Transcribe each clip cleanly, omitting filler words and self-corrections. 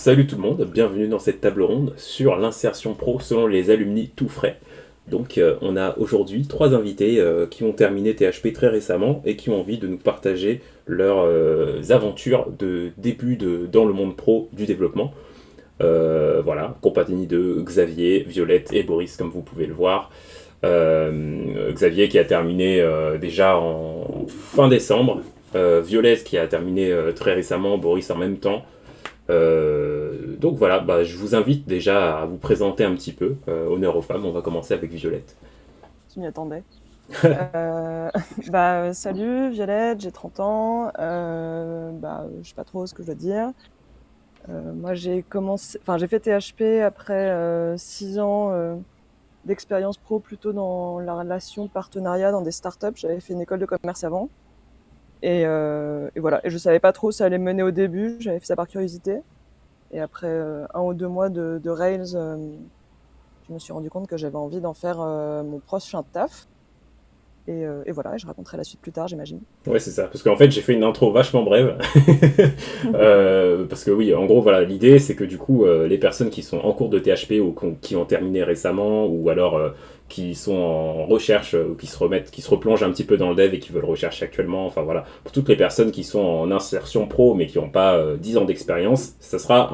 Salut tout le monde, bienvenue dans cette table ronde sur l'insertion pro selon les alumni tout frais. Donc on a aujourd'hui trois invités qui ont terminé THP très récemment et qui ont envie de nous partager leurs aventures de début dans le monde pro du développement. Voilà, compagnie de Xavier, Violette et Boris comme vous pouvez le voir. Xavier qui a terminé déjà en fin décembre, Violette qui a terminé très récemment, Boris en même temps. Donc voilà, je vous invite déjà à vous présenter un petit peu. Honneur aux femmes, on va commencer avec Violette. Je m'y attendais. Salut, Violette, j'ai 30 ans. Je sais pas trop ce que je dois dire. Moi, j'ai fait THP après 6 ans d'expérience pro plutôt dans la relation partenariat dans des startups. J'avais fait une école de commerce avant. Et voilà. Et je savais pas trop où ça allait me mener au début. J'avais fait ça par curiosité. Et après 1 ou 2 mois de Rails, je me suis rendu compte que j'avais envie d'en faire mon prochain taf. Et voilà, je raconterai la suite plus tard, j'imagine. Ouais, c'est ça. Parce qu'en fait, j'ai fait une intro vachement brève. Parce que oui, en gros, voilà, l'idée, c'est que du coup, les personnes qui sont en cours de THP ou qui ont terminé récemment, ou alors qui sont en recherche, ou qui se remettent, qui se replongent un petit peu dans le dev et qui veulent rechercher actuellement, enfin voilà, pour toutes les personnes qui sont en insertion pro mais qui n'ont pas 10 ans d'expérience, ça sera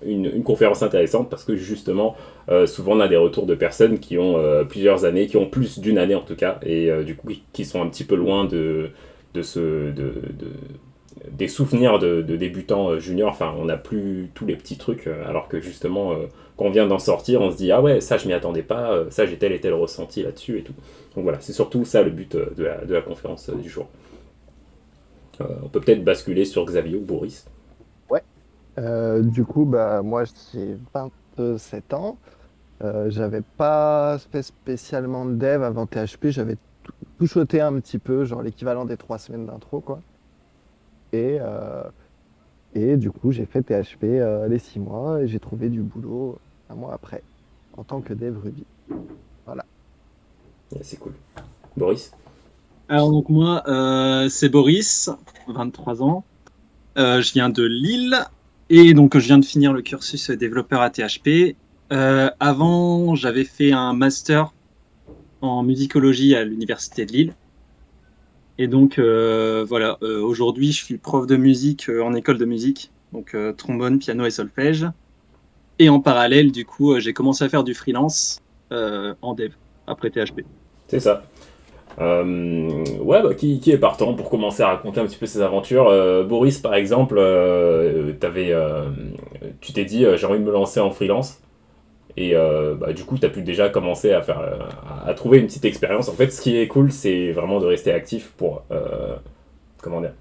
une conférence intéressante parce que justement, souvent on a des retours de personnes qui ont plusieurs années, qui ont plus d'une année en tout cas, et du coup qui sont un petit peu loin de ce, des souvenirs de débutants juniors. Enfin, on n'a plus tous les petits trucs, alors que justement, quand on vient d'en sortir, on se dit ah ouais, ça je m'y attendais pas, ça j'ai tel et tel ressenti là-dessus et tout. Donc voilà, c'est surtout ça le but de la conférence du jour. On peut peut-être basculer sur Xavier ou Boris. Ouais. Moi, j'ai 27 ans. J'avais pas fait spécialement de dev avant THP. J'avais tout shoté un petit peu, genre l'équivalent des 3 semaines d'intro, quoi. Et, euh, et du coup, j'ai fait THP les 6 mois et j'ai trouvé du boulot 1 mois après en tant que dev Ruby. Voilà. Ouais, c'est cool. Boris. Alors donc moi, c'est Boris, 23 ans. Je viens de Lille et donc je viens de finir le cursus développeur à THP. Avant, j'avais fait un master en musicologie à l'université de Lille. Et donc voilà, aujourd'hui je suis prof de musique en école de musique, donc trombone, piano et solfège. Et en parallèle, du coup, j'ai commencé à faire du freelance en dev après THP. C'est ça. Ouais, qui est partant pour commencer à raconter un petit peu ses aventures. Boris, par exemple, tu t'es dit j'ai envie de me lancer en freelance. Et du coup, tu as pu déjà commencer à faire, à trouver une petite expérience. En fait, ce qui est cool, c'est vraiment de rester actif pour, comment dire,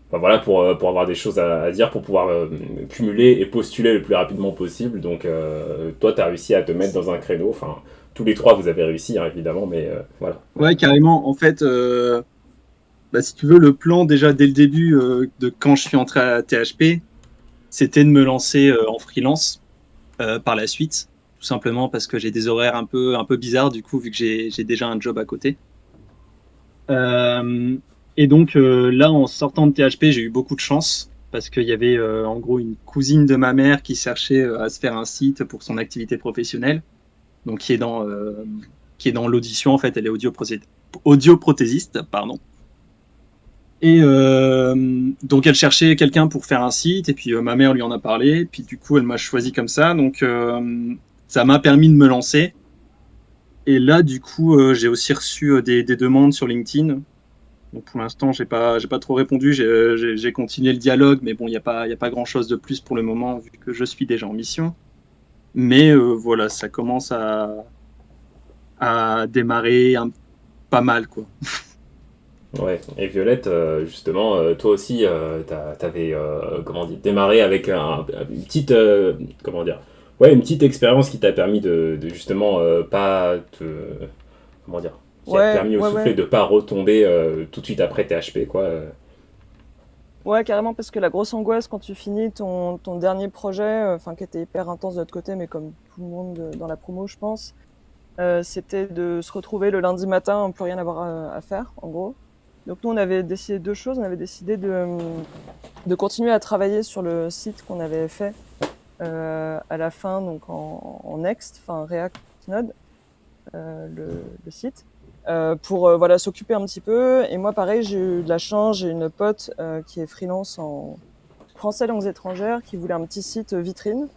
enfin, voilà, pour avoir des choses à dire, pour pouvoir cumuler et postuler le plus rapidement possible. Donc, toi, tu as réussi à te mettre dans un créneau. Enfin, tous les trois, vous avez réussi, hein, évidemment, mais voilà. Ouais, carrément. En fait, si tu veux, le plan déjà dès le début de quand je suis entré à THP, c'était de me lancer en freelance par la suite, tout simplement parce que j'ai des horaires un peu bizarres du coup vu que j'ai déjà un job à côté. Euh, et donc là, en sortant de THP, j'ai eu beaucoup de chance parce qu'il y avait en gros une cousine de ma mère qui cherchait à se faire un site pour son activité professionnelle, donc qui est dans l'audition en fait, elle est audioprothésiste, pardon. Et donc elle cherchait quelqu'un pour faire un site, et puis ma mère lui en a parlé, puis du coup elle m'a choisi comme ça, donc ça m'a permis de me lancer. Et là du coup j'ai aussi reçu des demandes sur LinkedIn. Donc pour l'instant j'ai pas trop répondu, j'ai continué le dialogue, mais bon il y a pas grand chose de plus pour le moment vu que je suis déjà en mission. Mais voilà, ça commence à démarrer pas mal quoi. Ouais, et Violette, justement, toi aussi, t'avais comment dire, démarré avec une petite, comment dire, ouais, une petite expérience qui t'a permis de justement pas te, comment dire, qui a Ouais, permis au ouais, soufflet ouais. de pas retomber tout de suite après THP, quoi. Ouais, carrément, parce que la grosse angoisse quand tu finis ton dernier projet, qui était hyper intense de notre côté, mais comme tout le monde dans la promo, je pense, c'était de se retrouver le lundi matin, plus rien avoir à faire, en gros. Donc nous, on avait décidé 2 choses. On avait décidé de continuer à travailler sur le site qu'on avait fait à la fin, donc en Next, enfin React Node, le site, pour voilà, s'occuper un petit peu. Et moi, pareil, j'ai eu de la chance, j'ai une pote qui est freelance en français langues étrangères, qui voulait un petit site vitrine.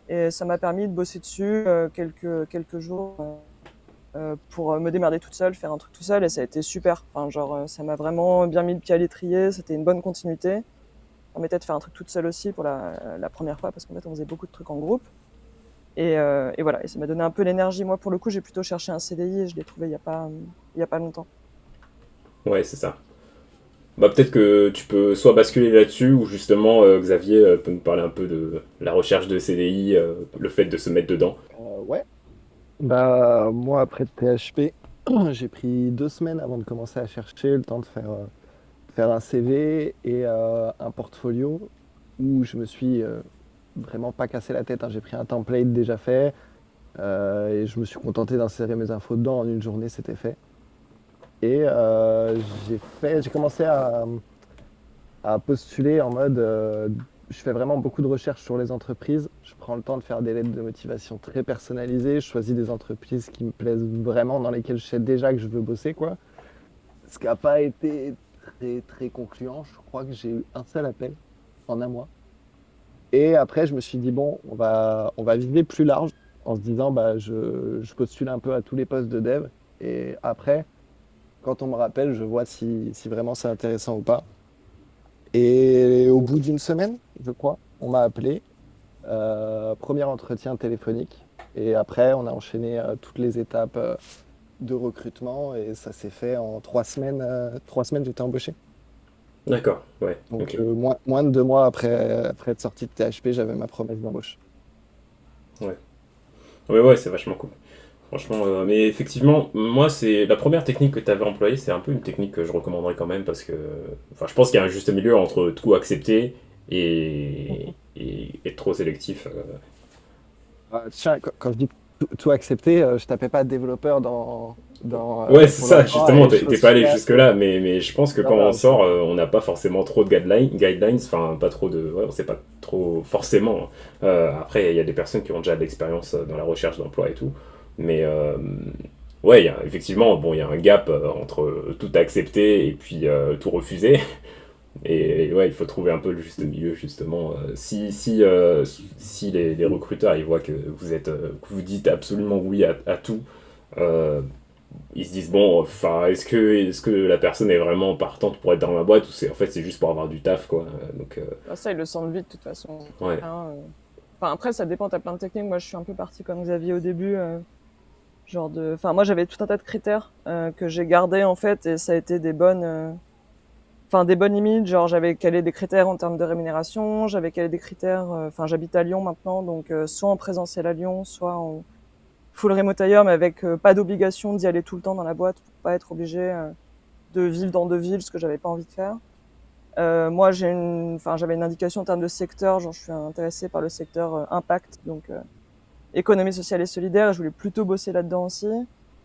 Et ça m'a permis de bosser dessus quelques jours pour me démerder toute seule, faire un truc tout seul. Et ça a été super. Enfin, genre, ça m'a vraiment bien mis le pied à l'étrier. C'était une bonne continuité. Ça permettait de faire un truc toute seule aussi pour la première fois, parce qu'en fait, on faisait beaucoup de trucs en groupe. Et voilà, et ça m'a donné un peu l'énergie. Moi, pour le coup, j'ai plutôt cherché un CDI et je l'ai trouvé il y a pas longtemps. Ouais, c'est ça. Bah peut-être que tu peux soit basculer là-dessus ou justement Xavier peut nous parler un peu de la recherche de CDI, le fait de se mettre dedans. Ouais. Bah, moi, après PHP, j'ai pris 2 semaines avant de commencer à chercher, le temps de faire un CV et un portfolio où je me suis vraiment pas cassé la tête, hein. J'ai pris un template déjà fait et je me suis contenté d'insérer mes infos dedans. En une journée, c'était fait. Et j'ai commencé à postuler en mode je fais vraiment beaucoup de recherches sur les entreprises. Je prends le temps de faire des lettres de motivation très personnalisées. Je choisis des entreprises qui me plaisent vraiment, dans lesquelles je sais déjà que je veux bosser, quoi. Ce qui n'a pas été très, très concluant. Je crois que j'ai eu un seul appel en un mois. Et après, je me suis dit, bon, on va viser plus large en se disant, bah, je postule un peu à tous les postes de dev. Et après, quand on me rappelle, je vois si vraiment c'est intéressant ou pas. Et au bout d'une semaine, je crois, on m'a appelé. Premier entretien téléphonique. Et après, on a enchaîné toutes les étapes de recrutement et ça s'est fait en 3 semaines. 3 semaines, j'étais embauché. D'accord, ouais, Donc ok. moins de 2 mois après être sorti de THP, j'avais ma promesse d'embauche. Ouais, ouais, ouais, c'est vachement cool. Franchement, mais effectivement, moi, c'est la première technique que tu avais employée, c'est un peu une technique que je recommanderais quand même parce que, enfin, je pense qu'il y a un juste milieu entre tout accepter et être trop sélectif. Tiens, quand je dis tout accepter, je tapais pas développeur dans Ouais, c'est Pôle ça, emploi justement, et t'es choses pas allé finales. jusque-là, mais je pense que Non, quand on non, sort, on n'a pas forcément trop de guidelines, enfin, pas trop de. Ouais, on sait pas trop forcément. Après, il y a des personnes qui ont déjà de l'expérience dans la recherche d'emploi et tout, mais ouais, effectivement, bon, il y a un gap entre tout accepter et puis tout refuser, et ouais, il faut trouver un peu le juste milieu, justement. Si les recruteurs ils voient que que vous dites absolument oui à tout, euh, ils se disent bon, enfin, est-ce que la personne est vraiment partante pour être dans ma boîte ou c'est en fait c'est juste pour avoir du taf quoi. Donc Bah, ça, ils le sentent vite, de toute façon. ouais, Hein, Enfin, après, ça dépend, t'as plein de techniques. Moi, je suis un peu partie comme Xavier au début. Enfin, moi, j'avais tout un tas de critères que j'ai gardés, en fait, et ça a été des bonnes limites. Genre, j'avais calé des critères en termes de rémunération, j'avais calé des critères, enfin, j'habite à Lyon maintenant, donc soit en présentiel à Lyon, soit en full remote ailleurs, mais avec pas d'obligation d'y aller tout le temps dans la boîte pour pas être obligé de vivre dans deux villes, ce que j'avais pas envie de faire. Moi, j'avais une indication en termes de secteur, genre je suis intéressée par le secteur impact, donc économie sociale et solidaire, et je voulais plutôt bosser là-dedans aussi.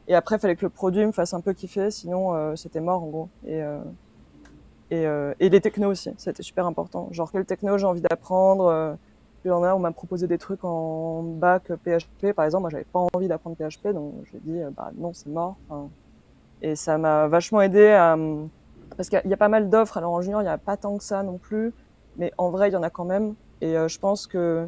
Et après, il fallait que le produit me fasse un peu kiffer, sinon c'était mort en gros. Et les technos aussi, c'était super important. Genre quel techno j'ai envie d'apprendre. Il y en a, on m'a proposé des trucs en bac PHP, par exemple. Moi, j'avais pas envie d'apprendre PHP, donc j'ai dit bah non, c'est mort. Enfin, et ça m'a vachement aidé parce qu'il y a pas mal d'offres. Alors en junior, il y a pas tant que ça non plus, mais en vrai, il y en a quand même. Et je pense que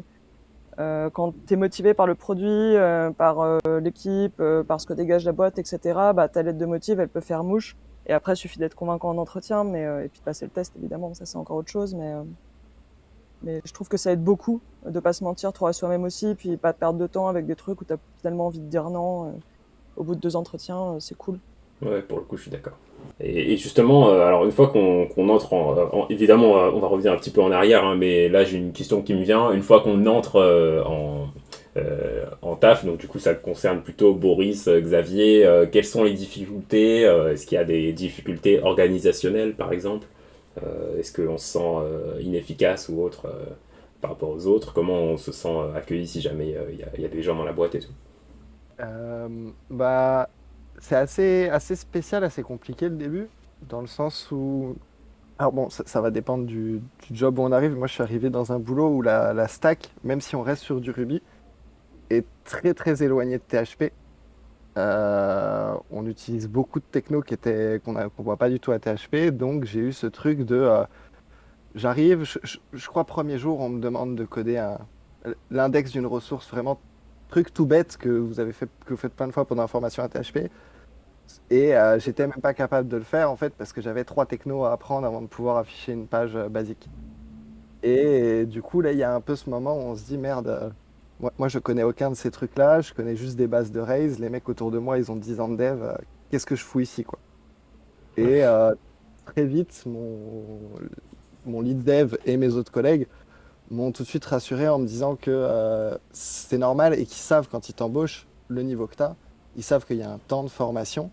quand tu es motivé par le produit, par l'équipe, par ce que dégage la boîte, etc., bah, ta lettre de motive, elle peut faire mouche. Et après, il suffit d'être convaincant en entretien, et puis de passer le test, évidemment, ça c'est encore autre chose. Mais je trouve que ça aide beaucoup de pas se mentir trop à soi-même aussi, puis pas de perdre de temps avec des trucs où tu as finalement envie de dire non. Au bout de 2 entretiens, c'est cool. ouais, pour le coup, je suis d'accord. Et justement, alors une fois qu'on entre évidemment, on va revenir un petit peu en arrière, hein, mais là j'ai une question qui me vient. Une fois qu'on entre en taf, donc du coup ça concerne plutôt Boris, Xavier, quelles sont les difficultés? Est-ce qu'il y a des difficultés organisationnelles par exemple? Est-ce qu'on se sent inefficace ou autre par rapport aux autres? Comment on se sent accueilli si jamais il y a des gens dans la boîte et tout? Bah, c'est assez spécial, assez compliqué le début, dans le sens où Alors bon, ça va dépendre du job où on arrive. Moi, je suis arrivé dans un boulot où la stack, même si on reste sur du Ruby, est très très éloignée de PHP. On utilise beaucoup de techno qu'on voit pas du tout à PHP, donc j'ai eu ce truc de j'arrive, je crois premier jour on me demande de coder l'index d'une ressource, vraiment truc tout bête que vous faites plein de fois pendant la formation à PHP, et j'étais même pas capable de le faire en fait parce que j'avais trois technos à apprendre avant de pouvoir afficher une page basique. Et du coup, là, il y a un peu ce moment où on se dit, merde, moi, je connais aucun de ces trucs-là, je connais juste des bases de Rails, les mecs autour de moi, ils ont 10 ans de dev, qu'est-ce que je fous ici, quoi? Ouais. Et très vite, mon lead dev et mes autres collègues m'ont tout de suite rassuré en me disant que c'est normal et qu'ils savent quand ils t'embauchent le niveau que tu as, ils savent qu'il y a un temps de formation,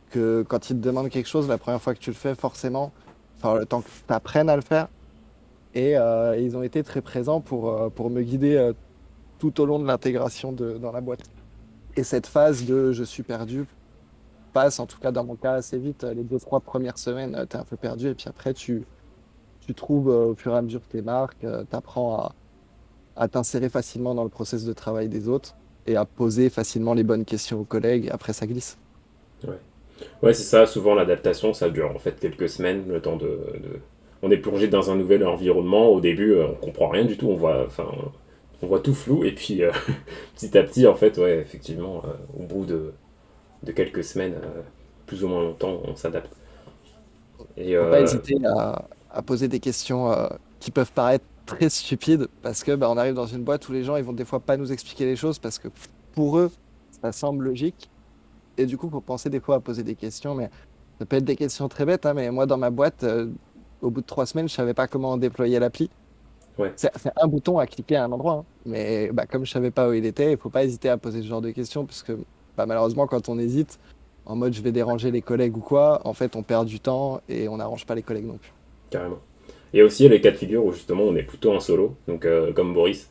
que quand ils te demandent quelque chose, la première fois que tu le fais, forcément, enfin, le temps que tu apprennes à le faire, et ils ont été très présents pour me guider tout au long de l'intégration dans la boîte. Et cette phase de je suis perdu passe, en tout cas dans mon cas, assez vite. Les 2, 3 premières semaines, tu es un peu perdu. Et puis après, tu trouves au fur et à mesure tes marques, tu apprends à t'insérer facilement dans le process de travail des autres et à poser facilement les bonnes questions aux collègues. Et après, ça glisse. Ouais. Ouais, c'est ça. Souvent, l'adaptation, ça dure en fait quelques semaines, le temps On est plongé dans un nouvel environnement. Au début, on comprend rien du tout. On voit tout flou. Et puis, petit à petit, en fait, ouais, effectivement, au bout de quelques semaines, plus ou moins longtemps, on s'adapte. Et Faut pas hésiter à poser des questions qui peuvent paraître très stupides parce que bah, on arrive dans une boîte où les gens ils vont des fois pas nous expliquer les choses parce que pour eux ça semble logique et du coup faut penser des fois à poser des questions mais ça peut être des questions très bêtes hein, mais moi dans ma boîte au bout de 3 semaines je savais pas comment déployer l'appli. ouais, C'est un bouton à cliquer à un endroit hein. Mais bah, comme je savais pas où il était il faut pas hésiter à poser ce genre de questions parce que bah, malheureusement quand on hésite en mode je vais déranger les collègues ou quoi en fait on perd du temps et on n'arrange pas les collègues non plus. carrément. Et aussi, il y a les cas de figure où justement, on est plutôt en solo. Donc, comme Boris,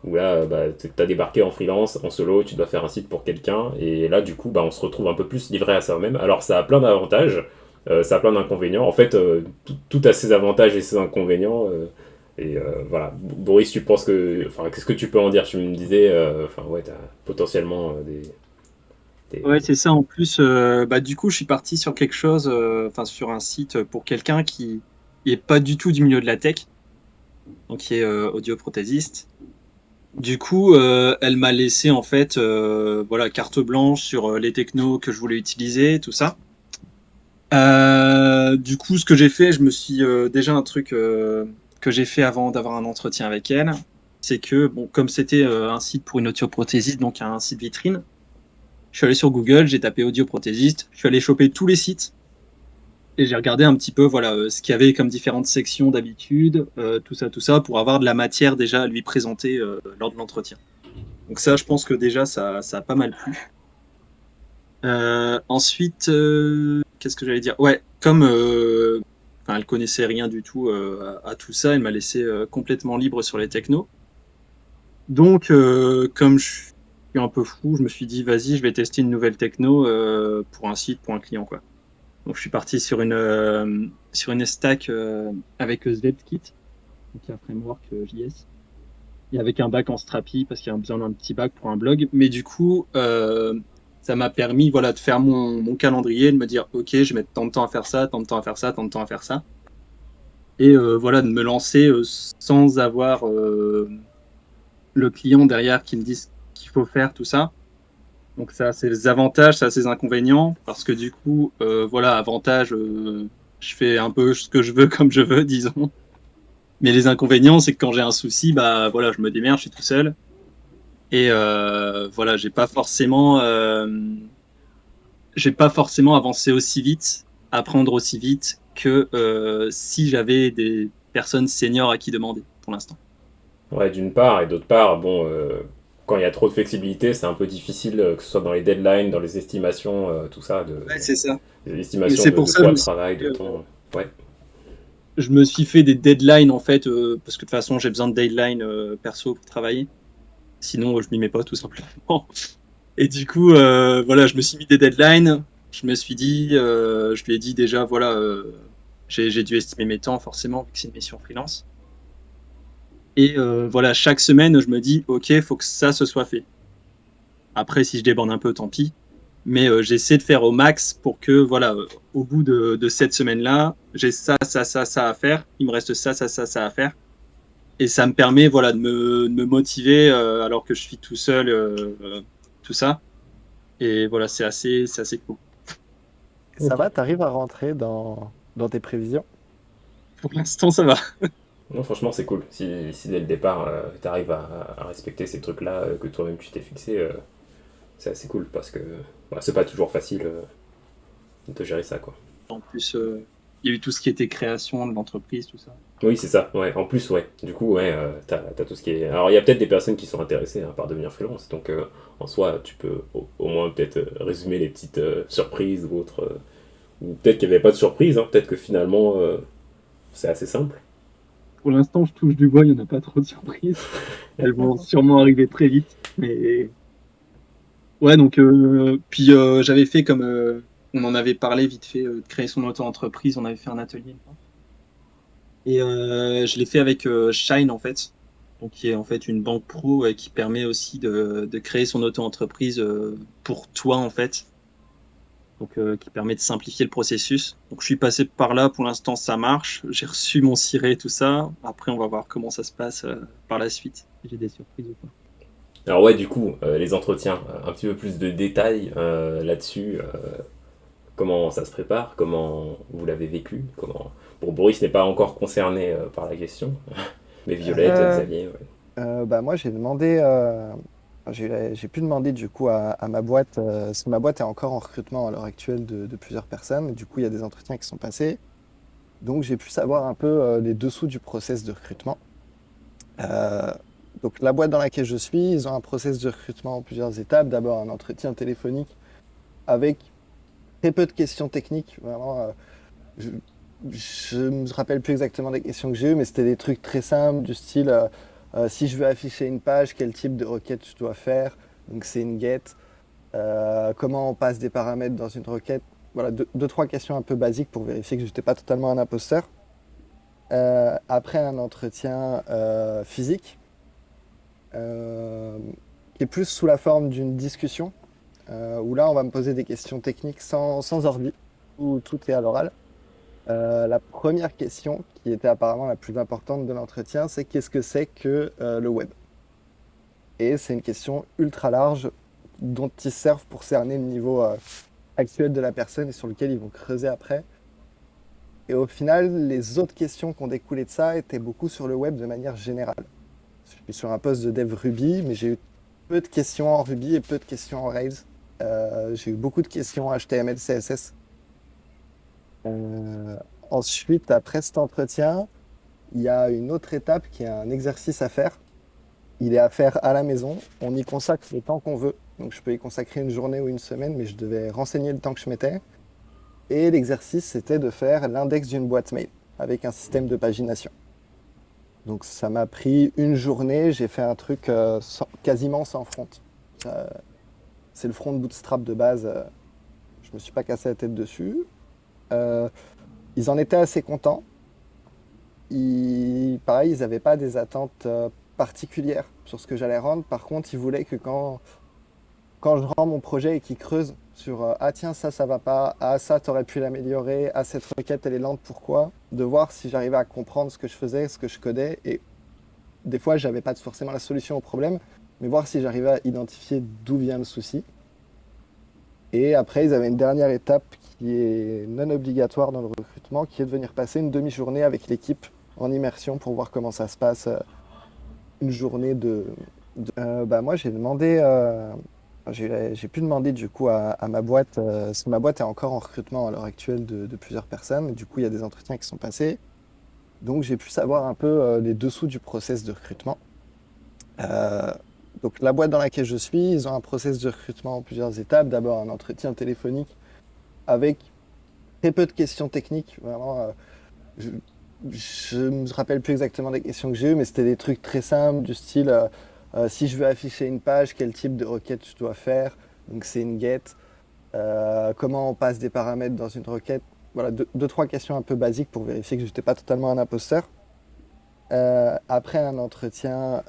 où là, bah, t'as débarqué en freelance, en solo, tu dois faire un site pour quelqu'un, et là, du coup, bah, on se retrouve un peu plus livré à soi-même. Alors, ça a plein d'avantages, ça a plein d'inconvénients. En fait, tout a ses avantages et ses inconvénients. Voilà. Boris, tu penses que. Enfin, qu'est-ce que tu peux en dire? Tu me disais, enfin, ouais, t'as potentiellement Ouais, des- c'est ça. En plus, bah, du coup, je suis parti sur quelque chose, enfin, sur un site pour quelqu'un qui est pas du tout du milieu de la tech, donc qui est audioprothésiste. Du coup, elle m'a laissé en fait, voilà, carte blanche sur les technos que je voulais utiliser, tout ça. Du coup, ce que j'ai fait, je me suis déjà un truc que j'ai fait avant d'avoir un entretien avec elle, c'est que bon, comme c'était un site pour une audioprothésiste, donc un site vitrine, je suis allé sur Google, j'ai tapé audioprothésiste, je suis allé choper tous les sites et j'ai regardé un petit peu voilà ce qu'il y avait comme différentes sections d'habitude, tout ça, pour avoir de la matière déjà à lui présenter lors de l'entretien. Donc ça, je pense que déjà ça a pas mal plu. Ensuite, qu'est-ce que j'allais dire? Ouais, comme enfin, elle connaissait rien du tout à tout ça, elle m'a laissé complètement libre sur les technos. Donc, comme je suis un peu fou, je me suis dit, vas-y, je vais tester une nouvelle techno pour un site, pour un client, quoi. Donc, je suis parti sur une stack avec ZKit, donc il y a un framework JS, et avec un back en Strapi, parce qu'il y a besoin d'un petit back pour un blog. Mais du coup, ça m'a permis voilà, de faire mon calendrier, de me dire, OK, je vais mettre tant de temps à faire ça, tant de temps à faire ça, tant de temps à faire ça. Et voilà, de me lancer sans avoir le client derrière qui me dit ce qu'il faut faire, tout ça. Donc ça, c'est les avantages, ça, c'est les inconvénients, parce que du coup, voilà, avantage, je fais un peu ce que je veux comme je veux, disons. Mais les inconvénients, c'est que quand j'ai un souci, bah voilà, je me démerde, je suis tout seul. Et voilà, j'ai pas forcément avancé aussi vite, apprendre aussi vite que si j'avais des personnes seniors à qui demander pour l'instant. Ouais, d'une part, et d'autre part, bon, quand il y a trop de flexibilité, c'est un peu difficile, que ce soit dans les deadlines, dans les estimations, tout ça, Ouais, c'est ça. des Et estimations c'est pour de ça que poids de travail, de temps. Ouais, je me suis fait des deadlines en fait, parce que de toute façon j'ai besoin de deadlines perso pour travailler. Sinon je m'y mets pas tout simplement. Et du coup voilà, je me suis mis des deadlines. Je me suis dit, je lui ai dit déjà voilà, J'ai dû estimer mes temps forcément, vu que c'est une mission freelance. Et voilà, chaque semaine, je me dis, OK, il faut que ça se soit fait. Après, si je déborde un peu, tant pis. Mais j'essaie de faire au max pour que, voilà, au bout de cette semaine-là, j'ai ça à faire. Il me reste ça à faire. Et ça me permet, voilà, de me motiver alors que je suis tout seul, tout ça. Et voilà, c'est assez cool. Ça va, t'arrives à rentrer dans tes prévisions? Pour l'instant, ça va. Non, franchement, c'est cool. Si dès le départ, tu arrives à respecter ces trucs-là que toi-même tu t'es fixé, c'est assez cool parce que voilà, c'est pas toujours facile de gérer ça, quoi. En plus, il y a eu tout ce qui était création de l'entreprise, tout ça. Oui, c'est ça, ouais. En plus, ouais. Du coup, ouais, t'as tout ce qui est. Alors, il y a peut-être des personnes qui sont intéressées hein, par devenir freelance, donc en soi, tu peux au moins peut-être résumer les petites surprises ou autres. Ou peut-être qu'il n'y avait pas de surprise, hein, peut-être que finalement, c'est assez simple. Pour l'instant, je touche du bois, il n'y en a pas trop de surprises. Elles vont sûrement arriver très vite. Mais ouais, donc, puis j'avais fait comme on en avait parlé vite fait, de créer son auto-entreprise, on avait fait un atelier. Et je l'ai fait avec Shine en fait, donc qui est en fait une banque pro qui permet aussi de créer son auto-entreprise pour toi en fait, donc qui permet de simplifier le processus. Donc je suis passé par là, pour l'instant ça marche, j'ai reçu mon ciré tout ça. Après on va voir comment ça se passe par la suite, si j'ai des surprises ou pas. Alors, ouais, du coup, les entretiens, un petit peu plus de détails là-dessus. Comment ça se prépare, comment vous l'avez vécu, comment... Bon, Boris n'est pas encore concerné par la question, mais Violette, Euh, Xavier, ouais. Bah, moi, j'ai pu demander du coup à ma boîte, parce que ma boîte est encore en recrutement à l'heure actuelle de plusieurs personnes. Et du coup, il y a des entretiens qui sont passés. Donc, j'ai pu savoir un peu les dessous du process de recrutement. Euh, donc, la boîte dans laquelle je suis, ils ont un process de recrutement en plusieurs étapes. D'abord, un entretien téléphonique avec très peu de questions techniques. Vraiment, je, je me rappelle plus exactement des questions que j'ai eues, mais c'était des trucs très simples du style si je veux afficher une page, quel type de requête je dois faire. Donc, c'est une get. Comment on passe des paramètres dans une requête. Voilà, deux, trois questions un peu basiques pour vérifier que je n'étais pas totalement un imposteur. Après un entretien physique, euh, qui est plus sous la forme d'une discussion, où là on va me poser des questions techniques sans ordi, où tout est à l'oral. La première question, qui était apparemment la plus importante de l'entretien, c'est qu'est-ce que c'est que le web? Et c'est une question ultra large dont ils servent pour cerner le niveau actuel de la personne et sur lequel ils vont creuser après. Et au final, les autres questions qui ont découlé de ça étaient beaucoup sur le web de manière générale. Je suis sur un poste de dev Ruby, mais j'ai eu peu de questions en Ruby et peu de questions en Rails. J'ai eu beaucoup de questions HTML, CSS. Euh, Ensuite, après cet entretien, il y a une autre étape qui est un exercice à faire. Il est à faire à la maison. On y consacre le temps qu'on veut. Donc je peux y consacrer une journée ou une semaine, mais je devais renseigner le temps que je mettais. Et l'exercice, c'était de faire l'index d'une boîte mail avec un système de pagination. Donc ça m'a pris une journée, j'ai fait un truc quasiment sans front. C'est le front bootstrap de base, je me suis pas cassé la tête dessus. Euh, Ils en étaient assez contents. Pareil, ils n'avaient pas des attentes particulières sur ce que j'allais rendre. Par contre, ils voulaient que quand je rends mon projet et qu'ils creusent sur ah tiens, ça va pas, ah ça, t'aurais pu l'améliorer, ah cette requête, elle est lente, pourquoi? De voir si j'arrivais à comprendre ce que je faisais, ce que je codais. Et des fois, j'avais pas forcément la solution au problème, mais voir si j'arrivais à identifier d'où vient le souci. Et après, ils avaient une dernière étape qui est non obligatoire dans le recrutement, qui est de venir passer une demi-journée avec l'équipe en immersion pour voir comment ça se passe, une journée bah, moi, j'ai pu demander du coup à ma boîte, parce que ma boîte est encore en recrutement à l'heure actuelle de plusieurs personnes. Et du coup, il y a des entretiens qui sont passés. Donc, j'ai pu savoir un peu les dessous du process de recrutement. Euh, donc, la boîte dans laquelle je suis, ils ont un process de recrutement en plusieurs étapes. D'abord, un entretien téléphonique avec très peu de questions techniques. Vraiment, je, je me rappelle plus exactement des questions que j'ai eues, mais c'était des trucs très simples du style si je veux afficher une page, quel type de requête je dois faire. Donc, c'est une get. Comment on passe des paramètres dans une requête. voilà, deux, trois questions un peu basiques pour vérifier que je n'étais pas totalement un imposteur. Après un entretien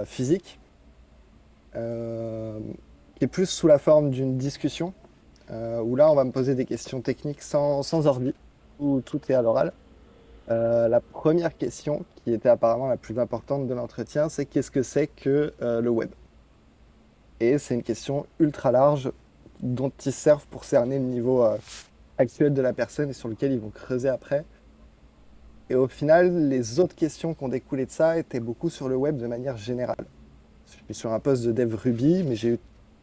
physique, euh, qui est plus sous la forme d'une discussion, où là, on va me poser des questions techniques sans ordi, où tout est à l'oral. La première question, qui était apparemment la plus importante de l'entretien, c'est qu'est-ce que c'est que le web? Et c'est une question ultra large dont ils servent pour cerner le niveau actuel de la personne et sur lequel ils vont creuser après. Et au final, les autres questions qui ont découlé de ça étaient beaucoup sur le web de manière générale. Je suis sur un poste de dev Ruby, mais j'ai eu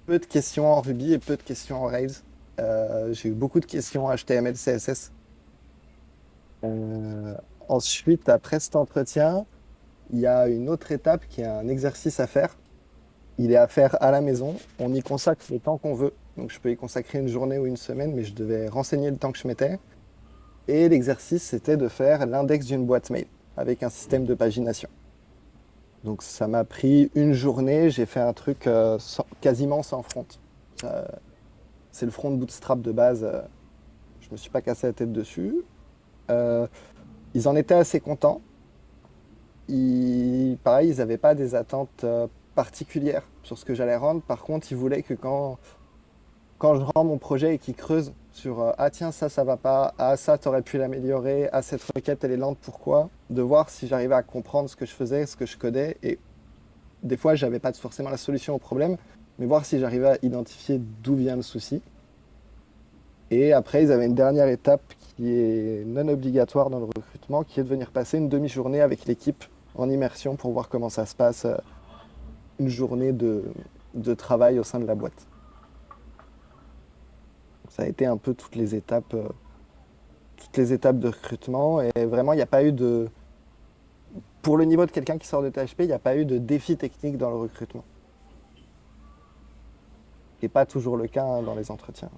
peu de questions en Ruby et peu de questions en Rails. J'ai eu beaucoup de questions HTML, CSS. Euh, Ensuite, après cet entretien, il y a une autre étape qui est un exercice à faire. Il est à faire à la maison. On y consacre le temps qu'on veut. Donc, je peux y consacrer une journée ou une semaine, mais je devais renseigner le temps que je mettais. Et l'exercice, c'était de faire l'index d'une boîte mail avec un système de pagination. Donc, ça m'a pris une journée. J'ai fait un truc quasiment sans front. C'est le front bootstrap de base. Je me suis pas cassé la tête dessus. Euh, Ils en étaient assez contents. Pareil, ils n'avaient pas des attentes particulières sur ce que j'allais rendre. Par contre, ils voulaient que quand je rends mon projet et qu'ils creusent sur ah tiens, ça va pas, ah ça, t'aurais pu l'améliorer, ah cette requête, elle est lente, pourquoi? De voir si j'arrivais à comprendre ce que je faisais, ce que je codais. Et des fois, j'avais pas forcément la solution au problème, mais voir si j'arrivais à identifier d'où vient le souci. Et après, ils avaient une dernière étape qui est non obligatoire dans le recrutement, qui est de venir passer une demi-journée avec l'équipe en immersion pour voir comment ça se passe, une journée de travail au sein de la boîte. Ça a été un peu toutes les étapes de recrutement. Et vraiment, il n'y a pas eu de... Pour le niveau de quelqu'un qui sort de THP, il n'y a pas eu de défi technique dans le recrutement. Ce qui n'est pas toujours le cas dans les entretiens.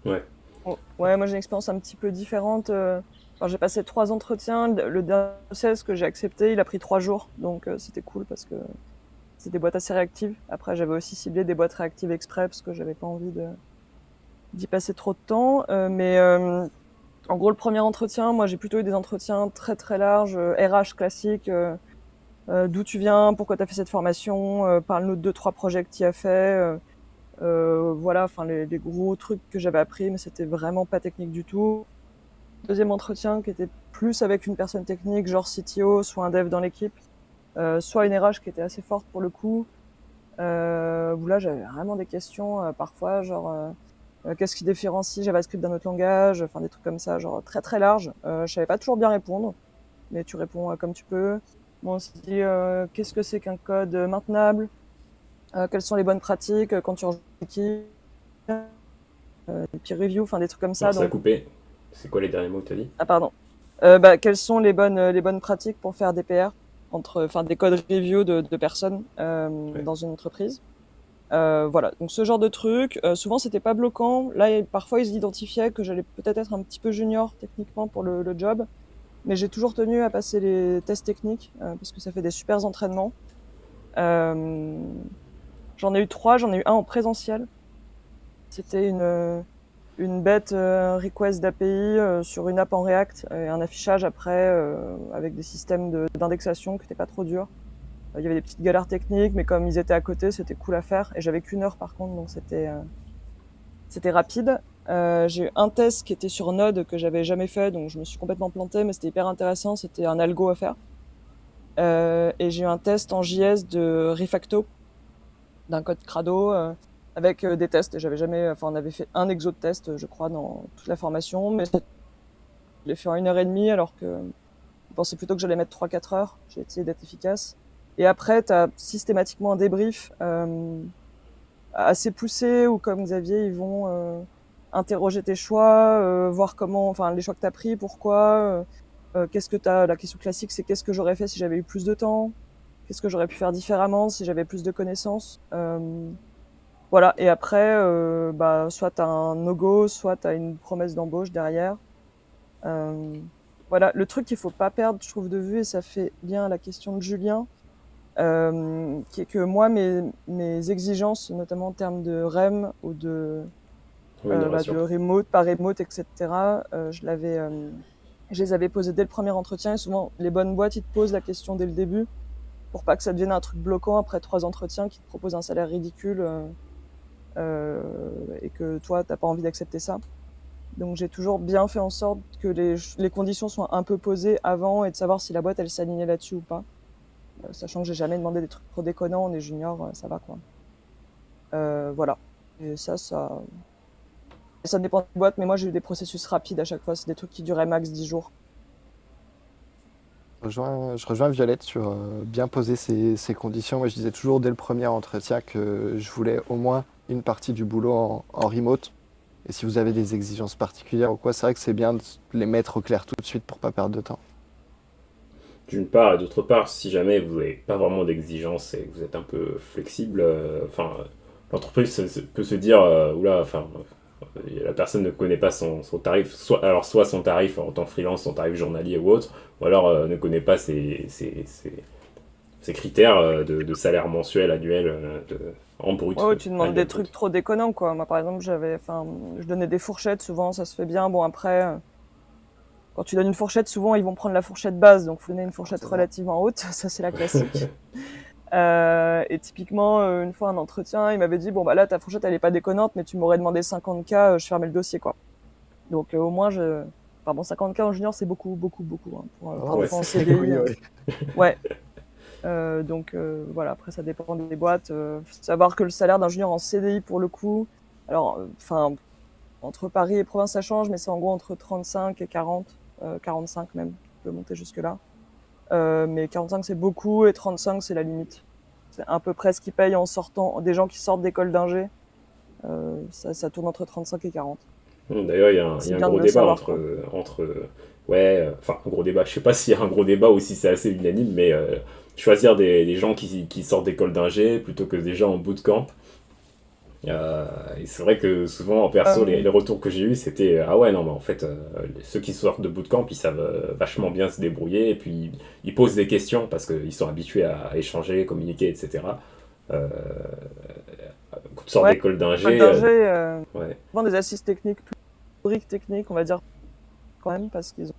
Ouais. Oh, ouais, moi j'ai une expérience un petit peu différente. Enfin, j'ai passé 3 entretiens. Le dernier process que j'ai accepté, il a pris 3 jours. Donc c'était cool parce que c'est des boîtes assez réactives. Après, j'avais aussi ciblé des boîtes réactives exprès parce que j'avais pas envie d'y passer trop de temps. Mais en gros, le premier entretien, moi j'ai plutôt eu des entretiens très très larges, RH classique. D'où tu viens, pourquoi tu as fait cette formation, parle-nous de 2-3 projets que tu as fait. Voilà, enfin les gros trucs que j'avais appris, mais c'était vraiment pas technique du tout. Deuxième entretien qui était plus avec une personne technique, genre CTO, soit un dev dans l'équipe, soit une RH qui était assez forte pour le coup. Où là j'avais vraiment des questions parfois, genre qu'est-ce qui différencie JavaScript d'un autre langage, enfin des trucs comme ça, genre très très large. Je savais pas toujours bien répondre, mais tu réponds comme tu peux. Bon, on s'est dit qu'est-ce que c'est qu'un code maintenable, quelles sont les bonnes pratiques quand tu rejoins l'équipe, des peer review, enfin des trucs comme ça. Alors, ça a Donc, coupé. C'est quoi les derniers mots que tu as dit? ah pardon. Quelles sont les bonnes pratiques pour faire des PR enfin des code review de personnes Ouais. dans une entreprise. Voilà, donc ce genre de truc. Souvent c'était pas bloquant. Là, parfois ils identifiaient que j'allais peut-être être un petit peu junior techniquement pour le job, mais j'ai toujours tenu à passer les tests techniques parce que ça fait des super entraînements. Euh, J'en ai eu 3, j'en ai eu un en présentiel. C'était une bête request d'API sur une app en React et un affichage après avec des systèmes d'indexation qui n'étaient pas trop durs. Il y avait des petites galères techniques, mais comme ils étaient à côté, c'était cool à faire. Et j'avais qu'1 heure par contre, donc c'était rapide. J'ai eu un test qui était sur Node que j'avais jamais fait, donc je me suis complètement planté, mais c'était hyper intéressant. C'était un algo à faire. Et j'ai eu un test en JS de refacto d'un code crado avec des tests. J'avais jamais, enfin, on avait fait un exo de test, je crois, dans toute la formation, mais je l'ai fait en 1 heure et demie, alors que je pensais plutôt que j'allais mettre 3-4 heures. J'ai essayé d'être efficace. Et après, tu as systématiquement un débrief assez poussé où, comme Xavier, ils vont interroger tes choix, voir comment, enfin, les choix que tu as pris, pourquoi, qu'est-ce que t'as. La question classique, c'est qu'est-ce que j'aurais fait si j'avais eu plus de temps, qu'est-ce que j'aurais pu faire différemment si j'avais plus de connaissances. Voilà. Et après, soit t'as un no-go, soit t'as une promesse d'embauche derrière. Voilà. Le truc qu'il faut pas perdre, je trouve, de vue, et ça fait bien à la question de Julien, qui est que moi, mes exigences, notamment en termes de REM ou de Oui, non, bien sûr. de remote, pas remote, etc. Je les avais posés dès le premier entretien. Et souvent, les bonnes boîtes, ils te posent la question dès le début pour pas que ça devienne un truc bloquant après 3 entretiens qui te proposent un salaire ridicule et que toi, t'as pas envie d'accepter ça. Donc j'ai toujours bien fait en sorte que les conditions soient un peu posées avant et de savoir si la boîte elle s'alignait là-dessus ou pas. Sachant que j'ai jamais demandé des trucs trop déconnants, on est junior, ça va quoi. Voilà. Et ça dépend de la boîte, mais moi j'ai eu des processus rapides à chaque fois, c'est des trucs qui duraient max 10 jours. Je rejoins Violette sur bien poser ses conditions. Moi, je disais toujours dès le premier entretien que je voulais au moins une partie du boulot en remote. Et si vous avez des exigences particulières ou quoi, c'est vrai que c'est bien de les mettre au clair tout de suite pour pas perdre de temps. D'une part, et d'autre part, si jamais vous n'avez pas vraiment d'exigence et que vous êtes un peu flexible, enfin, l'entreprise peut se dire, oula, enfin, la personne ne connaît pas son tarif, soit son tarif en tant que freelance, son tarif journalier ou autre, ou alors ne connaît pas ses critères de salaire mensuel, annuel, en brut. Ouais, tu demandes annuel des brut. trucs trop déconnants, quoi. Moi, par exemple, je donnais des fourchettes, souvent, ça se fait bien. Bon, après, quand tu donnes une fourchette, souvent, ils vont prendre la fourchette basse, donc faut donner une fourchette C'est ça. relativement haute. Ça, c'est la classique. Et typiquement, une fois, un entretien, il m'avait dit, bon, bah là, ta fourchette, elle est pas déconnante, mais tu m'aurais demandé 50K, je fermais le dossier, quoi. Donc, au moins, enfin bon, 50K en junior, c'est beaucoup, beaucoup, beaucoup, hein, pour Oh, Ouais, rentrer en c'est CDI. oui, oui. Ouais. Donc voilà, après ça dépend des boîtes. Faut savoir que le salaire d'un junior en CDI pour le coup, alors enfin entre Paris et province ça change, mais c'est en gros entre 35 et 40, 45 même, tu peux monter jusque là. Mais 45 c'est beaucoup et 35 c'est la limite. C'est à peu près ce qu'ils payent en sortant, des gens qui sortent d'école d'ingé. Ça tourne entre 35 et 40. D'ailleurs, il y C'est a un bien de gros le débat savoir quoi. ouais, enfin, un gros débat, je sais pas s'il y a un gros débat ou si c'est assez unanime, mais choisir des gens qui sortent d'école d'ingé plutôt que des gens en bootcamp. Et c'est vrai que souvent, en perso, Euh, les retours que j'ai eus, c'était ah ouais, non, mais en fait, ceux qui sortent de bootcamp, ils savent vachement bien se débrouiller, et puis ils posent des questions parce qu'ils sont habitués à échanger, communiquer, etc. Euh, Quand tu sors ouais, d'école école d'ingé, d'ingé, ouais, souvent des assises techniques, plus briques techniques, on va dire quand même, parce ils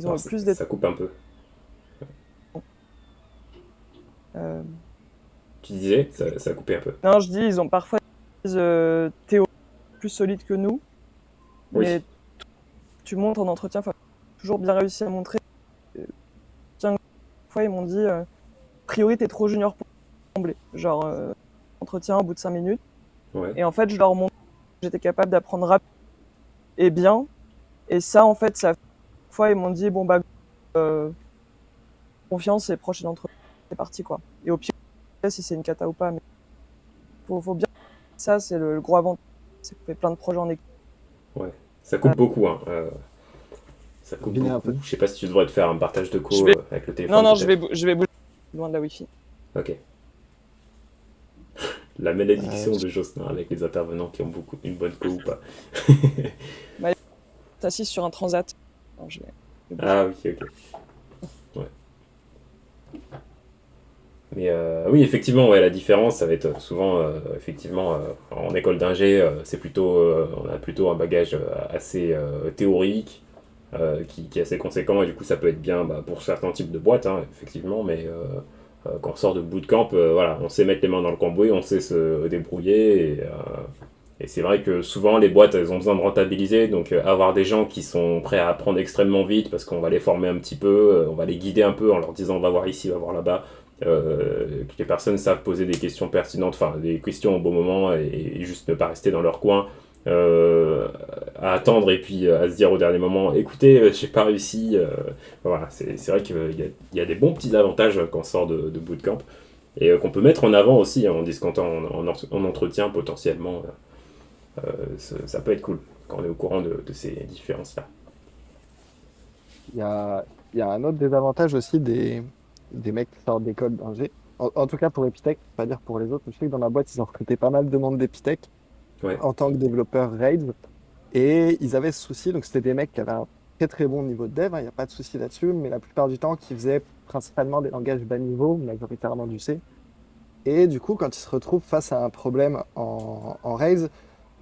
alors, ont plus ça coupe un peu. euh, Tu disais, ça a coupé un peu. Non, je dis, ils ont parfois des théories plus solides que nous, Oui, mais tu montres en entretien, faut toujours bien réussir à montrer. Tiens, une fois, ils m'ont dit, a priori, t'es trop junior pour trembler. Genre, entretien au bout de 5 minutes. ouais. Et en fait, je leur montre que j'étais capable d'apprendre rapidement et bien. Et ça, en fait, ça, une fois, ils m'ont dit, bon, bah, euh, confiance et prochaine entretien, c'est parti, quoi. Et au pire, si c'est une cata ou pas, mais faut bien. Ça, c'est le gros avantage. C'est qu'on fait plein de projets en équipe. Ouais, ça coupe beaucoup, hein. Ça coupe Combiner un beaucoup. peu. Je sais pas si tu devrais te faire un partage de Je co vais, avec le non, téléphone, non, peut-être. je vais bouger loin de la Wi-Fi. Ok. La Euh, malédiction de Jocelyn avec les intervenants qui ont une bonne co ou pas. Bah, t'es assise sur un transat. Non, je vais bouger. Ah oui, ok. Ouais. Mais oui, effectivement, ouais, la différence, ça va être souvent, effectivement, en école d'ingé, c'est plutôt, on a plutôt un bagage assez théorique, qui est assez conséquent, et du coup, ça peut être bien bah, pour certains types de boîtes, hein, effectivement, mais quand on sort de bootcamp, voilà, on sait mettre les mains dans le cambouis, on sait se débrouiller, et c'est vrai que souvent, les boîtes, elles ont besoin de rentabiliser, donc avoir des gens qui sont prêts à apprendre extrêmement vite, parce qu'on va les former un petit peu, on va les guider un peu en leur disant, on va voir ici, on va voir là-bas, que les personnes savent poser des questions pertinentes, enfin des questions au bon moment et juste ne pas rester dans leur coin, à attendre et puis à se dire au dernier moment écoutez, j'ai pas réussi. Voilà, c'est vrai qu'il y a des bons petits avantages quand on sort de bootcamp et qu'on peut mettre en avant aussi en discutant en entretien potentiellement. Ça peut être cool quand on est au courant de ces différences-là. Il y a, il y a un autre désavantage aussi des mecs qui sortent d'école d'ingé. En tout cas pour Epitech, pas dire pour les autres. Je sais que dans ma boîte, ils ont recruté pas mal de monde d'Epitech Ouais, en tant que développeur Rails. Et ils avaient ce souci, donc c'était des mecs qui avaient un très très bon niveau de dev, il n'y a pas de souci là-dessus, mais la plupart du temps, qui faisaient principalement des langages bas niveau, majoritairement du C. Et du coup, quand ils se retrouvent face à un problème en Rails,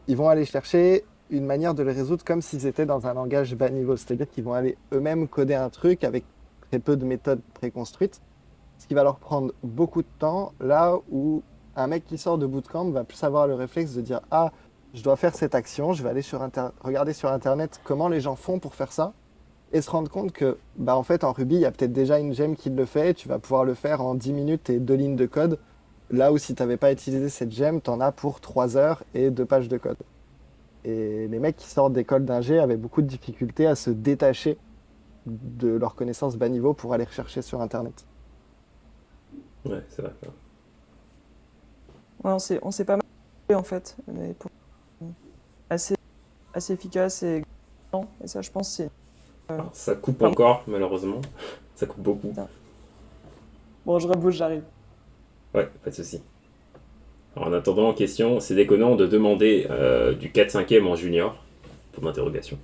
ils vont aller chercher une manière de les résoudre comme s'ils étaient dans un langage bas niveau. C'est-à-dire qu'ils vont aller eux-mêmes coder un truc avec très peu de méthodes préconstruites, ce qui va leur prendre beaucoup de temps, là où un mec qui sort de bootcamp va plus avoir le réflexe de dire, ah, je dois faire cette action, je vais aller regarder sur Internet comment les gens font pour faire ça, et se rendre compte que, bah, en fait, en Ruby, il y a peut-être déjà une gemme qui le fait, tu vas pouvoir le faire en 10 minutes et 2 lignes de code, là où si tu n'avais pas utilisé cette gemme, tu en as pour 3 heures et 2 pages de code. Et les mecs qui sortent d'école d'ingé avaient beaucoup de difficultés à se détacher de leurs connaissances bas niveau pour aller rechercher sur Internet. Ouais, c'est vrai. Ouais, on s'est pas mal fait, en fait. Mais assez, assez efficace et grand. Et ça, je pense, c'est. Alors, ça coupe encore, malheureusement. Ça coupe beaucoup. Bon, je rebouge, j'arrive. Ouais, pas de souci. Alors, en attendant, question, c'est déconnant de demander du 4/5e en junior, pour d'interrogation.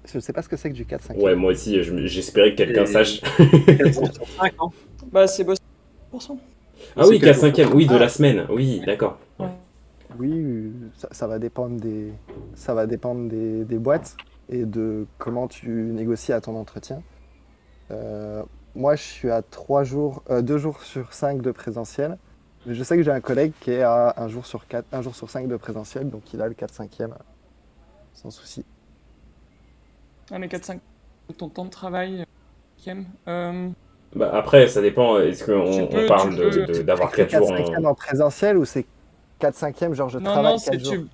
Je sais pas ce que c'est que du 4-5. Ouais, moi aussi, j'espérais que quelqu'un Et- sache. 405, hein. Bah, c'est bossé 100%. Ah oui, C'est 4/5e, oui, de Ah. la semaine. Oui, d'accord. Ouais. Oui, ça va dépendre des boîtes et de comment tu négocies à ton entretien. Moi, je suis à 2 jours sur 5 de présentiel. Mais je sais que j'ai un collègue qui est à 1 jour sur 5 de présentiel, donc il a le 4-5e sans souci. Ah, mais 4-5, ton temps de travail, Kiem. Bah, après, ça dépend. Est-ce Tu qu'on peux- parle tu peux- d'avoir C'est 4 jours 4-5e en. en présentiel ou c'est 4-5e, genre je Non, travaille non, 4 c'est jours?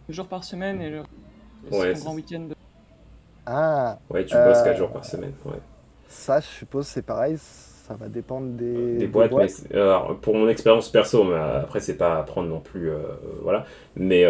jour par semaine et Ouais, c'est ton c'est- grand week-end. Ah, Ouais, tu bosses 4 jours par semaine. Ouais. ça, je suppose, c'est pareil, ça va dépendre Des des boîtes, mais boîtes. alors, pour mon expérience perso, mais après c'est pas à prendre non plus, voilà. Mais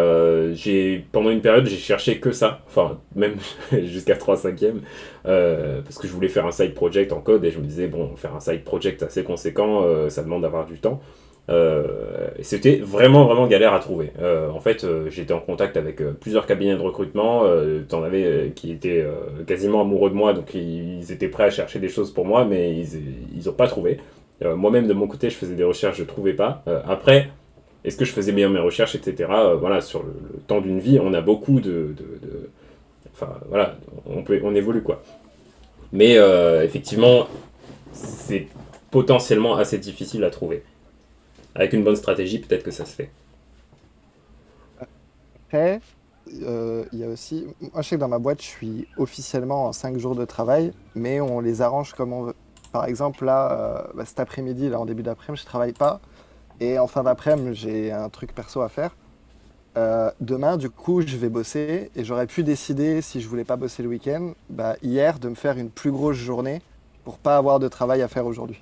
pendant une période j'ai cherché que ça, enfin même jusqu'à 3/5e, parce que je voulais faire un side project en code et je me disais bon, faire un side project assez conséquent, ça demande d'avoir du temps. Et c'était vraiment vraiment galère à trouver. En fait, j'étais en contact avec plusieurs cabinets de recrutement. T'en avais qui étaient quasiment amoureux de moi, donc ils étaient prêts à chercher des choses pour moi, mais ils ont pas trouvé. Moi-même de mon côté, je faisais des recherches, je trouvais pas. Après, est-ce que je faisais bien mes recherches, etc. Voilà, sur le temps d'une vie, on a beaucoup enfin voilà, on évolue quoi. Mais effectivement, c'est potentiellement assez difficile à trouver. Avec une bonne stratégie, peut-être que ça se fait. Après, il y a aussi. Moi, je sais que dans ma boîte, je suis officiellement en 5 jours de travail, mais on les arrange comme on veut. Par exemple, là, cet après-midi, là, en début d'après-midi, je travaille pas. Et en fin d'après-midi, j'ai un truc perso à faire. Demain, du coup, je vais bosser et j'aurais pu décider, si je voulais pas bosser le week-end, bah, hier, de me faire une plus grosse journée pour pas avoir de travail à faire aujourd'hui.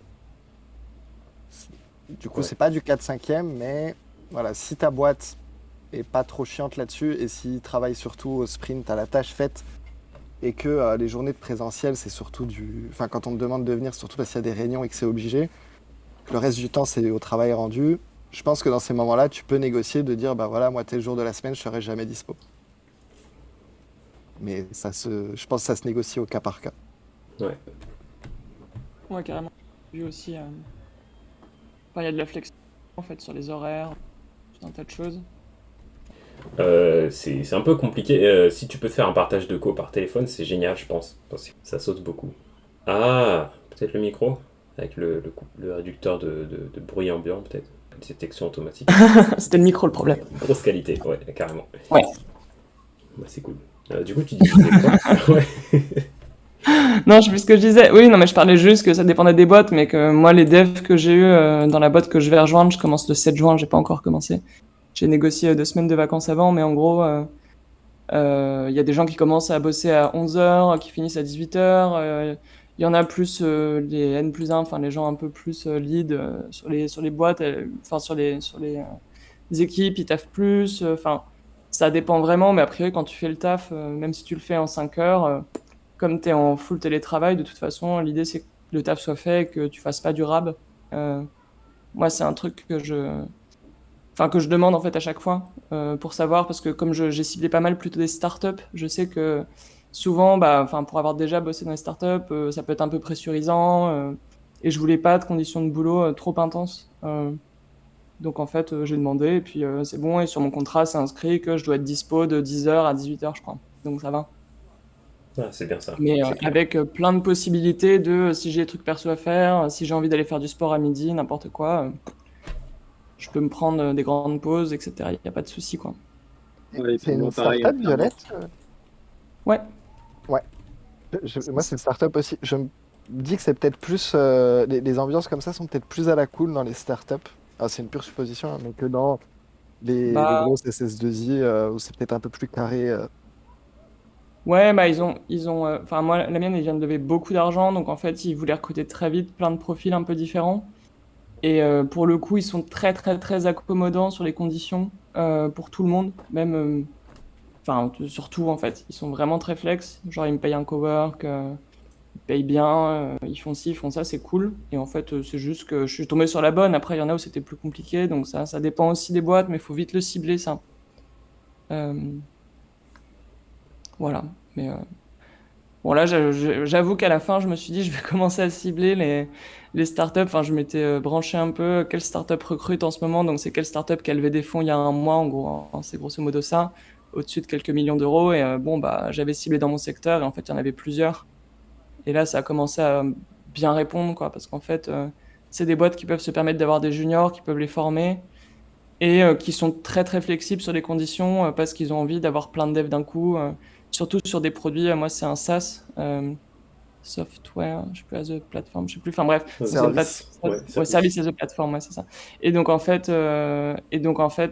Du coup, Ouais. c'est pas du 4-5e, mais voilà, si ta boîte est pas trop chiante là-dessus et s'ils travaillent surtout au sprint, à la tâche faite et que les journées de présentiel, c'est surtout du. Enfin, quand on me demande de venir, surtout parce qu'il y a des réunions et que c'est obligé, que le reste du temps, c'est au travail rendu. Je pense que dans ces moments-là, tu peux négocier de dire, bah voilà, moi, tel jour de la semaine, je serai jamais dispo. Mais je pense que ça se négocie au cas par cas. Ouais. Ouais, carrément. J'ai vu aussi. Enfin, il y a de la flexibilité en fait sur les horaires, tout un tas de choses. C'est un peu compliqué. Si tu peux te faire un partage de co par téléphone, c'est génial, je pense. Parce que ça saute beaucoup. Ah, peut-être le micro avec le réducteur de bruit ambiant, peut-être. Détection automatique. C'était le micro le problème. Grosse qualité, ouais, carrément. Ouais. Bah, c'est cool. Du coup, tu disais quoi? Ouais. Non, je sais plus ce que je disais. Oui, non, mais je parlais juste que ça dépendait des boîtes, mais que moi, les devs que j'ai eu dans la boîte que je vais rejoindre, je commence le 7 juin, j'ai pas encore commencé. J'ai négocié 2 semaines de vacances avant, mais en gros, il y a des gens qui commencent à bosser à 11h, qui finissent à 18h. Il y en a plus les N+1, enfin les gens un peu plus lead sur les boîtes, enfin sur les équipes, ils taffent plus. Enfin, ça dépend vraiment, mais a priori, quand tu fais le taf, même si tu le fais en 5 heures, comme tu es en full télétravail, de toute façon, l'idée c'est que le taf soit fait et que tu fasses pas du rab. Moi, c'est un truc que je demande en fait à chaque fois pour savoir, parce que comme j'ai ciblé pas mal plutôt des startups, je sais que souvent, pour avoir déjà bossé dans les startups, ça peut être un peu pressurisant et je voulais pas de conditions de boulot trop intenses. Donc en fait, j'ai demandé et puis c'est bon. Et sur mon contrat, c'est inscrit que je dois être dispo de 10h à 18h, je crois. Donc ça va. Ah, c'est bien ça, Mais c'est clair. avec plein de possibilités de si j'ai des trucs perso à faire, si j'ai envie d'aller faire du sport à midi, n'importe quoi, je peux me prendre des grandes pauses, etc. Il n'y a pas de souci, quoi. Ouais, C'est pour moi, une pareil, startup, clairement. Violette? Ouais. Ouais. Moi, c'est une startup aussi. Je me dis que c'est peut-être plus. Les ambiances comme ça sont peut-être plus à la cool dans les startups. Ah, c'est une pure supposition, hein, mais que dans les Bah grosses SS2I, où c'est peut-être un peu plus carré. ouais, bah enfin moi la mienne, elle vient de lever beaucoup d'argent, donc en fait ils voulaient recruter très vite plein de profils un peu différents. Et pour le coup, ils sont très très très accommodants sur les conditions pour tout le monde, même, enfin surtout en fait, ils sont vraiment très flex. Genre ils me payent un cowork, ils payent bien, ils font ci, ils font ça, c'est cool. Et en fait, c'est juste que je suis tombé sur la bonne. Après, il y en a où c'était plus compliqué, donc ça dépend aussi des boîtes, mais il faut vite le cibler ça. Euh, voilà. Mais bon, là, j'avoue qu'à la fin, je me suis dit, je vais commencer à cibler les startups. Enfin, je m'étais branché un peu quelle startup recrute en ce moment. Donc, c'est quelle startup qui a levé des fonds il y a un mois, en gros, hein. C'est grosso modo ça, au-dessus de quelques millions d'euros. Et bon, bah, j'avais ciblé dans mon secteur et en fait, il y en avait plusieurs. Et là, ça a commencé à bien répondre, quoi, parce qu'en fait, c'est des boîtes qui peuvent se permettre d'avoir des juniors, qui peuvent les former et qui sont très très flexibles sur les conditions parce qu'ils ont envie d'avoir plein de devs d'un coup, surtout sur des produits. Moi, c'est un SaaS, software, je sais plus, as a platform, je sais plus. Enfin bref, donc c'est une Service. plateforme, Ouais, ouais, service. service as a platform, ouais, c'est ça. Et donc en fait,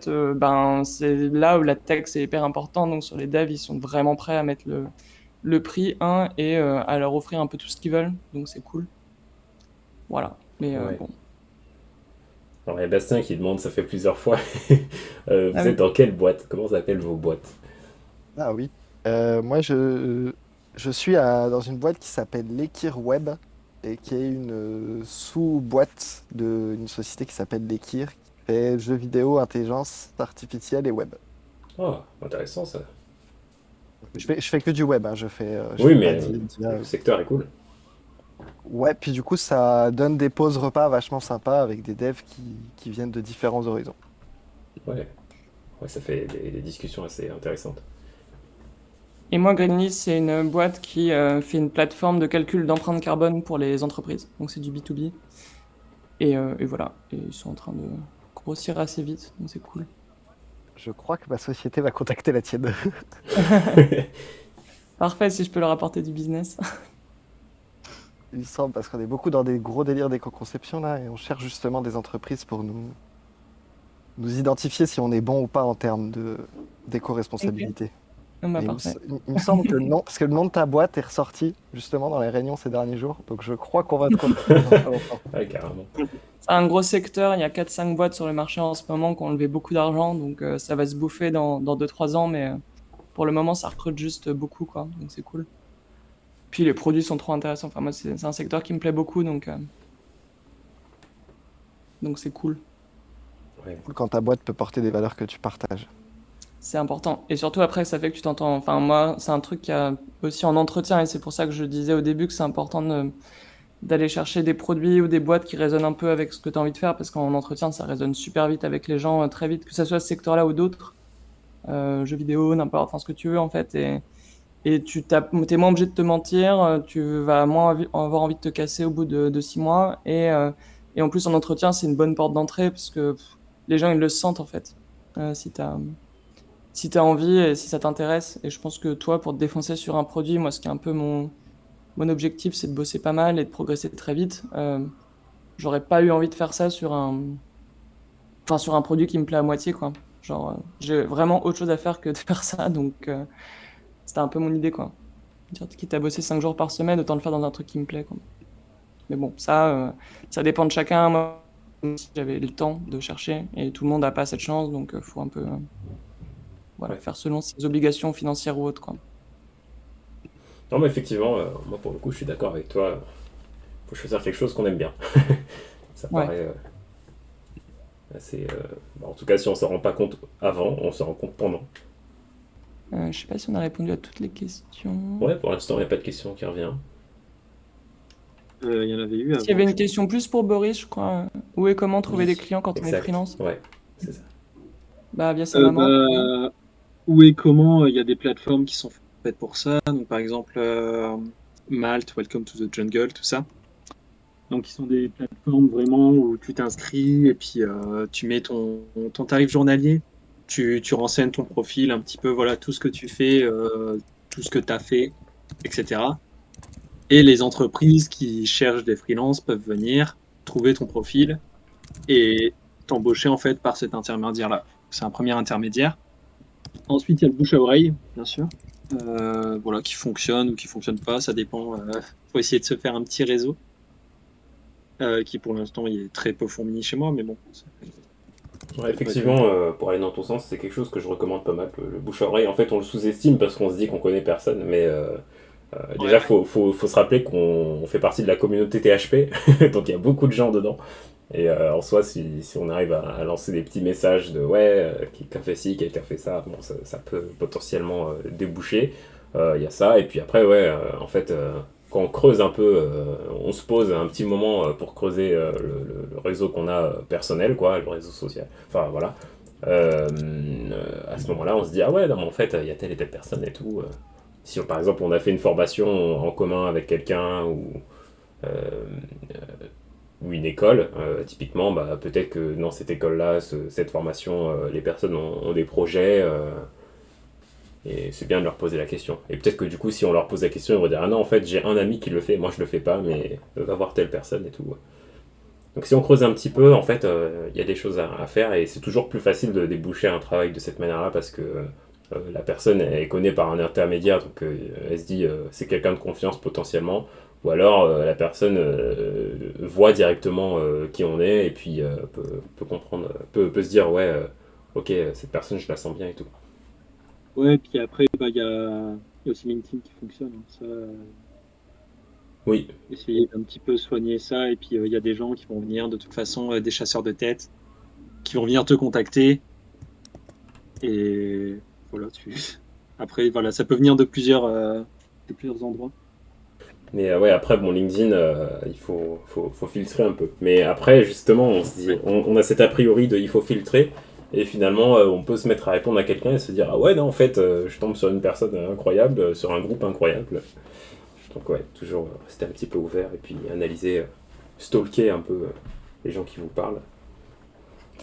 ben c'est là où la tech c'est hyper important. Donc sur les devs, ils sont vraiment prêts à mettre le prix et à leur offrir un peu tout ce qu'ils veulent. Donc c'est cool. Voilà. Mais Ouais. bon. Alors, il y a Bastien qui demande, ça fait plusieurs fois, Ah vous êtes oui. dans quelle boîte? Comment s'appellent vos boîtes? Ah oui. Moi, je suis dans une boîte qui s'appelle Lekir Web et qui est une sous-boîte d'une société qui s'appelle Lekir, qui fait jeux vidéo, intelligence artificielle et web. Ah, intéressant ça. Je fais que du web, hein, je Oui, fais pas mais d'IA. le secteur est cool. Ouais, puis du coup, ça donne des pauses repas vachement sympas avec des devs qui viennent de différents horizons. Ouais, ouais, ça fait des discussions assez intéressantes. Et moi, Greenly, c'est une boîte qui fait une plateforme de calcul d'empreinte carbone pour les entreprises. Donc c'est du B2B. Et voilà. Et ils sont en train de grossir assez vite. Donc c'est cool. Je crois que ma société va contacter la tienne. Parfait si je peux leur apporter du business. Il me semble, parce qu'on est beaucoup dans des gros délires d'éco-conception là, et on cherche justement des entreprises pour nous identifier si on est bon ou pas en termes Ok. d'éco-responsabilité. Bah Et parfait. il me semble que le nom, parce que le nom de ta boîte est ressorti justement dans les réunions ces derniers jours, donc je crois qu'on va te contacter dans pas longtemps. Ouais, carrément. C'est un gros secteur. Il y a 4-5 boîtes sur le marché en ce moment qui ont levé beaucoup d'argent. Donc ça va se bouffer dans 2-3 ans. Mais pour le moment, ça recrute juste beaucoup, quoi. Donc c'est cool. Puis les produits sont trop intéressants. Enfin, moi, c'est un secteur qui me plaît beaucoup. Donc c'est cool. Ouais. Cool quand ta boîte peut porter des valeurs que tu partages. C'est important. Et surtout après, ça fait que tu t'entends. Enfin, moi, c'est un truc qui a aussi en entretien. Et c'est pour ça que je disais au début que c'est important d'aller chercher des produits ou des boîtes qui résonnent un peu avec ce que tu as envie de faire. Parce qu'en entretien, ça résonne super vite avec les gens, très vite, que ce soit ce secteur-là ou d'autres. Jeux vidéo, n'importe, enfin, ce que tu veux, en fait. Et t'es moins obligé de te mentir. Tu vas moins avoir envie de te casser au bout de 6 mois. Et en plus, en entretien, c'est une bonne porte d'entrée parce que les gens, ils le sentent, en fait. Si t'as envie et si ça t'intéresse. Et je pense que toi, pour te défoncer sur un produit, moi, ce qui est un peu mon objectif, c'est de bosser pas mal et de progresser très vite. J'aurais pas eu envie de faire ça sur un produit qui me plaît à moitié, quoi. Genre, j'ai vraiment autre chose à faire que de faire ça, donc c'était un peu mon idée, quoi. Dire, quitte à bosser 5 jours par semaine, autant le faire dans un truc qui me plaît, quoi. Mais bon, ça dépend de chacun. Moi, j'avais le temps de chercher et tout le monde n'a pas cette chance, donc faut un peu, voilà, Ouais. faire selon ses obligations financières ou autres, quoi. Non, mais effectivement, moi pour le coup, je suis d'accord avec toi. Faut choisir quelque chose qu'on aime bien. Ça Ouais. paraît assez. En tout cas, si on s'en rend pas compte avant, on s'en rend compte pendant. Je sais pas si on a répondu à toutes les questions. Ouais, pour l'instant, il n'y a pas de question qui revient. Il y en avait eu S'il y avant. avait une question plus pour Boris, je crois. Où et comment trouver des Oui, clients quand on est exact. freelance? Ouais, c'est ça. Bah, via sa maman. Bah, où et comment il y a des plateformes qui sont faites pour ça. Donc, par exemple, Malte, Welcome to the Jungle, tout ça. Donc, ils sont des plateformes vraiment où tu t'inscris et puis tu mets ton tarif journalier. Tu renseignes ton profil un petit peu, voilà, tout ce que tu fais, tout ce que tu as fait, etc. Et les entreprises qui cherchent des freelances peuvent venir trouver ton profil et t'embaucher en fait par cet intermédiaire-là. C'est un premier intermédiaire. Ensuite, il y a le bouche à oreille, bien sûr, voilà, qui fonctionne ou qui fonctionne pas, ça dépend. Faut essayer de se faire un petit réseau, qui pour l'instant il est très peu fourni chez moi, mais bon, Ouais, ça peut être une. effectivement, pour aller dans ton sens, c'est quelque chose que je recommande pas mal, le bouche à oreille. En fait, on le sous-estime parce qu'on se dit qu'on connaît personne, mais déjà, Ouais. faut se rappeler qu'on fait partie de la communauté THP, donc il y a beaucoup de gens dedans. Et en soi, si on arrive à lancer des petits messages de ouais, quelqu'un fait ci, quelqu'un fait ça, bon, ça peut potentiellement déboucher. Il y a ça, et puis après, ouais, en fait, quand on creuse un peu, on se pose un petit moment pour creuser le réseau qu'on a personnel, quoi, le réseau social. Enfin, voilà. À ce moment-là, on se dit, ah ouais, non, mais en fait, il y a telle et telle personne et tout. Si par exemple on a fait une formation en commun avec quelqu'un euh, ou une école, typiquement, bah, peut-être que dans cette école-là, cette formation, les personnes ont des projets et c'est bien de leur poser la question. Et peut-être que du coup, si on leur pose la question, ils vont dire ah non, en fait, j'ai un ami qui le fait, moi je le fais pas, mais va voir telle personne et tout. Donc si on creuse un petit peu, en fait, il y a des choses à faire et c'est toujours plus facile de déboucher un travail de cette manière-là parce que la personne elle connaît par un intermédiaire, donc elle se dit c'est quelqu'un de confiance potentiellement, ou alors la personne voit directement qui on est et puis peut comprendre, peut se dire ouais, ok, cette personne je la sens bien et tout. Ouais, puis après, bah, il y a aussi LinkedIn qui fonctionne, hein. Ça, Oui, essayer d'un petit peu soigner ça, et puis il y a des gens qui vont venir, de toute façon, des chasseurs de tête, qui vont venir te contacter, et voilà, après, voilà, ça peut venir de plusieurs endroits. mais ouais, après, bon, LinkedIn, il faut filtrer un peu. Mais après, justement, on se dit, on a cet a priori de il faut filtrer, et finalement, on peut se mettre à répondre à quelqu'un et se dire, ah ouais, non, en fait, je tombe sur une personne incroyable, sur un groupe incroyable. Donc ouais, toujours rester un petit peu ouvert et puis analyser, stalker un peu les gens qui vous parlent.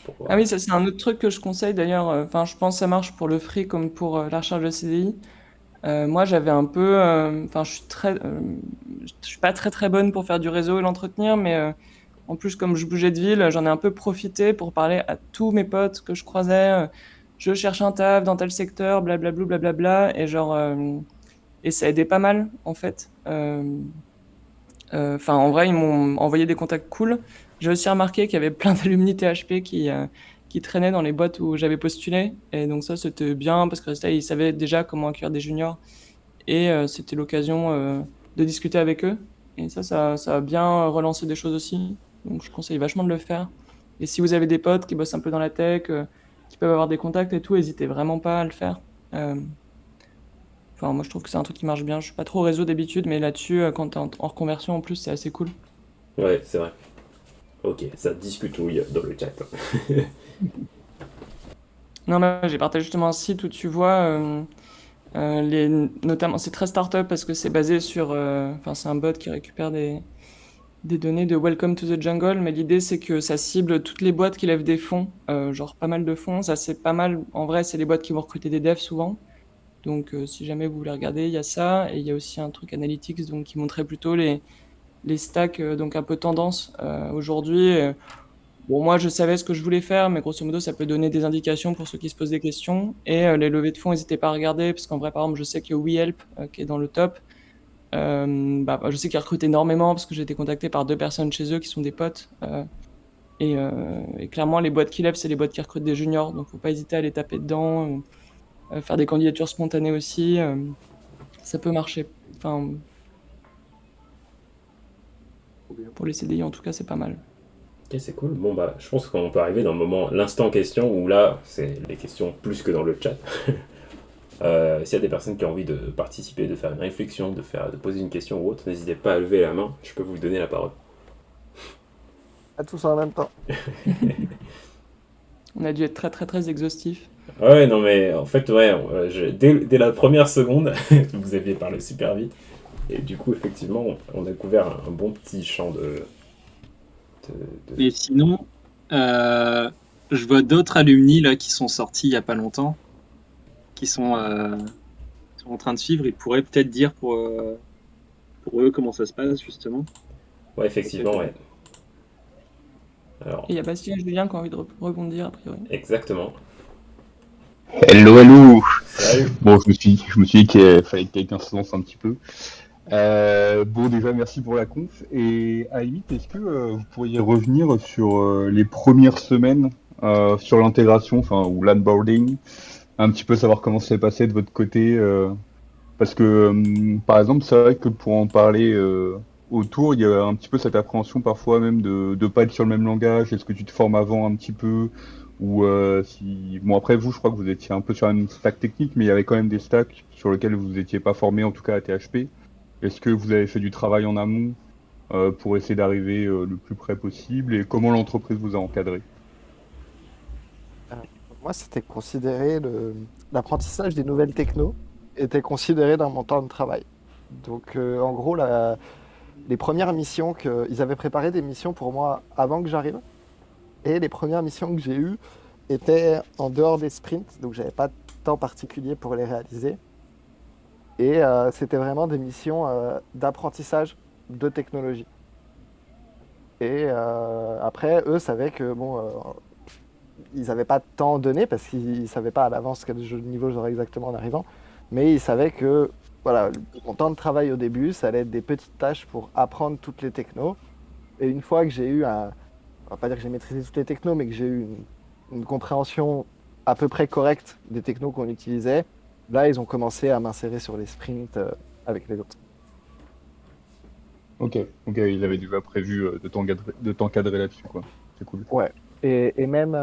Pour Ah voir. oui, ça c'est un autre truc que je conseille d'ailleurs. Enfin, je pense que ça marche pour le free comme pour la recherche de CDI. Moi, j'avais un peu, enfin, je suis pas très très bonne pour faire du réseau et l'entretenir, mais en plus, comme je bougeais de ville, j'en ai un peu profité pour parler à tous mes potes que je croisais. Je cherche un taf dans tel secteur, blablabla, blablabla, et genre, et ça aidait pas mal en fait. Enfin, en vrai, ils m'ont envoyé des contacts cool. J'ai aussi remarqué qu'il y avait plein d'alumni THP qui traînaient dans les boîtes où j'avais postulé. Et donc ça, c'était bien parce que ça, ils savaient déjà comment accueillir des juniors. Et c'était l'occasion de discuter avec eux. Et ça a bien relancé des choses aussi. Donc je conseille vachement de le faire. Et si vous avez des potes qui bossent un peu dans la tech, qui peuvent avoir des contacts et tout, n'hésitez vraiment pas à le faire. Euh, Enfin, moi, je trouve que c'est un truc qui marche bien. Je suis pas trop réseau d'habitude, mais là-dessus, quand t'es en reconversion, en plus, c'est assez cool. Ouais, c'est vrai. Ok, ça discutouille dans le chat. Non, mais j'ai partagé justement un site où tu vois, notamment, c'est très startup parce que c'est basé sur, enfin, c'est un bot qui récupère des données de Welcome to the Jungle, mais l'idée, c'est que ça cible toutes les boîtes qui lèvent des fonds, genre pas mal de fonds. Ça, c'est pas mal. En vrai, c'est les boîtes qui vont recruter des devs souvent. Donc, si jamais vous voulez regarder, il y a ça. Et il y a aussi un truc analytics, donc qui montrait plutôt les stacks, donc un peu tendance aujourd'hui. Bon, moi, je savais ce que je voulais faire, mais grosso modo, ça peut donner des indications pour ceux qui se posent des questions. Et les levées de fonds, n'hésitez pas à regarder, parce qu'en vrai, par exemple, je sais que WeHelp, qui est dans le top, je sais qu'ils recrutent énormément, parce que j'ai été contacté par 2 personnes chez eux qui sont des potes. Et clairement, les boîtes qui lèvent, c'est les boîtes qui recrutent des juniors, donc faut pas hésiter à les taper dedans. Faire des candidatures spontanées aussi, ça peut marcher. Enfin, Trop bien. pour les CDI, en tout cas, c'est pas mal. Ok, c'est cool. Bon, bah, je pense qu'on peut arriver dans le moment, l'instant question, où là, c'est les questions plus que dans le chat. S'il y a des personnes qui ont envie de participer, de faire une réflexion, de poser une question ou autre, n'hésitez pas à lever la main, je peux vous donner la parole. À tous en même temps. On a dû être très très très exhaustif. Ouais, non, mais en fait, ouais, dès la première seconde, vous aviez parlé super vite. Et du coup, effectivement, on a couvert un bon petit champ de- Mais sinon, je vois d'autres alumni là qui sont sortis il y a pas longtemps, qui sont en train de suivre. Ils pourraient peut-être dire pour eux comment ça se passe justement. Ouais, effectivement, ouais. Et Alors, il y a Bastien et Julien qui ont envie de rebondir a priori. exactement. Hello, hello. Salut. Bon, je me suis dit qu'il fallait que quelqu'un se lance un petit peu. Bon, déjà, merci pour la conf. Et à la limite, est-ce que vous pourriez revenir sur les premières semaines sur l'intégration, enfin, ou l'onboarding, un petit peu savoir comment ça s'est passé de votre côté, parce que, par exemple, c'est vrai que pour en parler autour, il y a un petit peu cette appréhension parfois même de pas être sur le même langage. Est-ce que tu te formes avant un petit peu? Ou si... Bon, après, vous, je crois que vous étiez un peu sur une stack technique, mais il y avait quand même des stacks sur lesquels vous n'étiez pas formé, en tout cas à THP. Est-ce que vous avez fait du travail en amont pour essayer d'arriver le plus près possible? Et comment l'entreprise vous a encadré? Euh, Moi, c'était considéré l'apprentissage des nouvelles techno était considéré dans mon temps de travail. Donc, en gros, les premières missions ils avaient préparé des missions pour moi avant que j'arrive. Et les premières missions que j'ai eues étaient en dehors des sprints, donc j'avais pas de temps particulier pour les réaliser. Et c'était vraiment des missions d'apprentissage de technologie. Et après, eux savaient que bon, ils n'avaient pas de temps donné parce qu'ils ne savaient pas à l'avance quel niveau j'aurais exactement en arrivant. Mais ils savaient que voilà, mon temps de travail au début, ça allait être des petites tâches pour apprendre toutes les technos. Et une fois que j'ai eu on va pas dire que j'ai maîtrisé toutes les technos, mais que j'ai eu une compréhension à peu près correcte des technos qu'on utilisait, là, ils ont commencé à m'insérer sur les sprints avec les autres. Ok, ok, ils avaient déjà prévu de t'encadrer là-dessus, quoi. C'est cool. Ouais. Et même,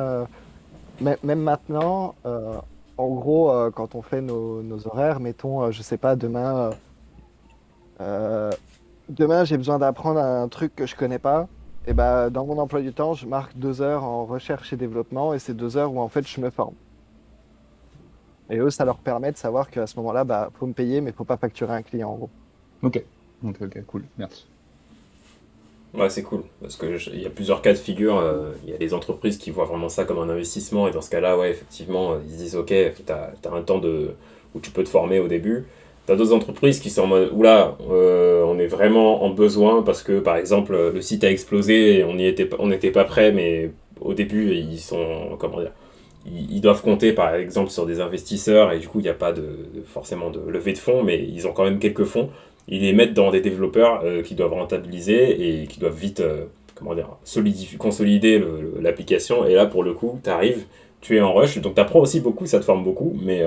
même maintenant, en gros, quand on fait nos horaires, mettons, je sais pas, euh, demain j'ai besoin d'apprendre un truc que je connais pas. Et ben, dans mon emploi du temps, je marque 2 heures en recherche et développement, et c'est 2 heures où en fait je me forme. Et eux, ça leur permet de savoir qu'à ce moment-là, bah, faut me payer, mais faut pas facturer un client, en gros. Ok, ok, ok, cool, merci. Ouais, c'est cool, parce que il y a plusieurs cas de figure. Il y a des entreprises qui voient vraiment ça comme un investissement, et dans ce cas-là, ouais, effectivement, ils se disent, ok, t'as un temps où tu peux te former au début. T'as d'autres entreprises qui sont en mode, oula, on est vraiment en besoin parce que, par exemple, le site a explosé et on n'était pas prêt, mais au début, ils sont, comment dire, ils doivent compter, par exemple, sur des investisseurs, et du coup, il n'y a pas forcément de levée de fonds, mais ils ont quand même quelques fonds. Ils les mettent dans des développeurs qui doivent rentabiliser et qui doivent vite comment dire, consolider l'application. Et là, pour le coup, tu arrives, tu es en rush, donc tu apprends aussi beaucoup, ça te forme beaucoup, mais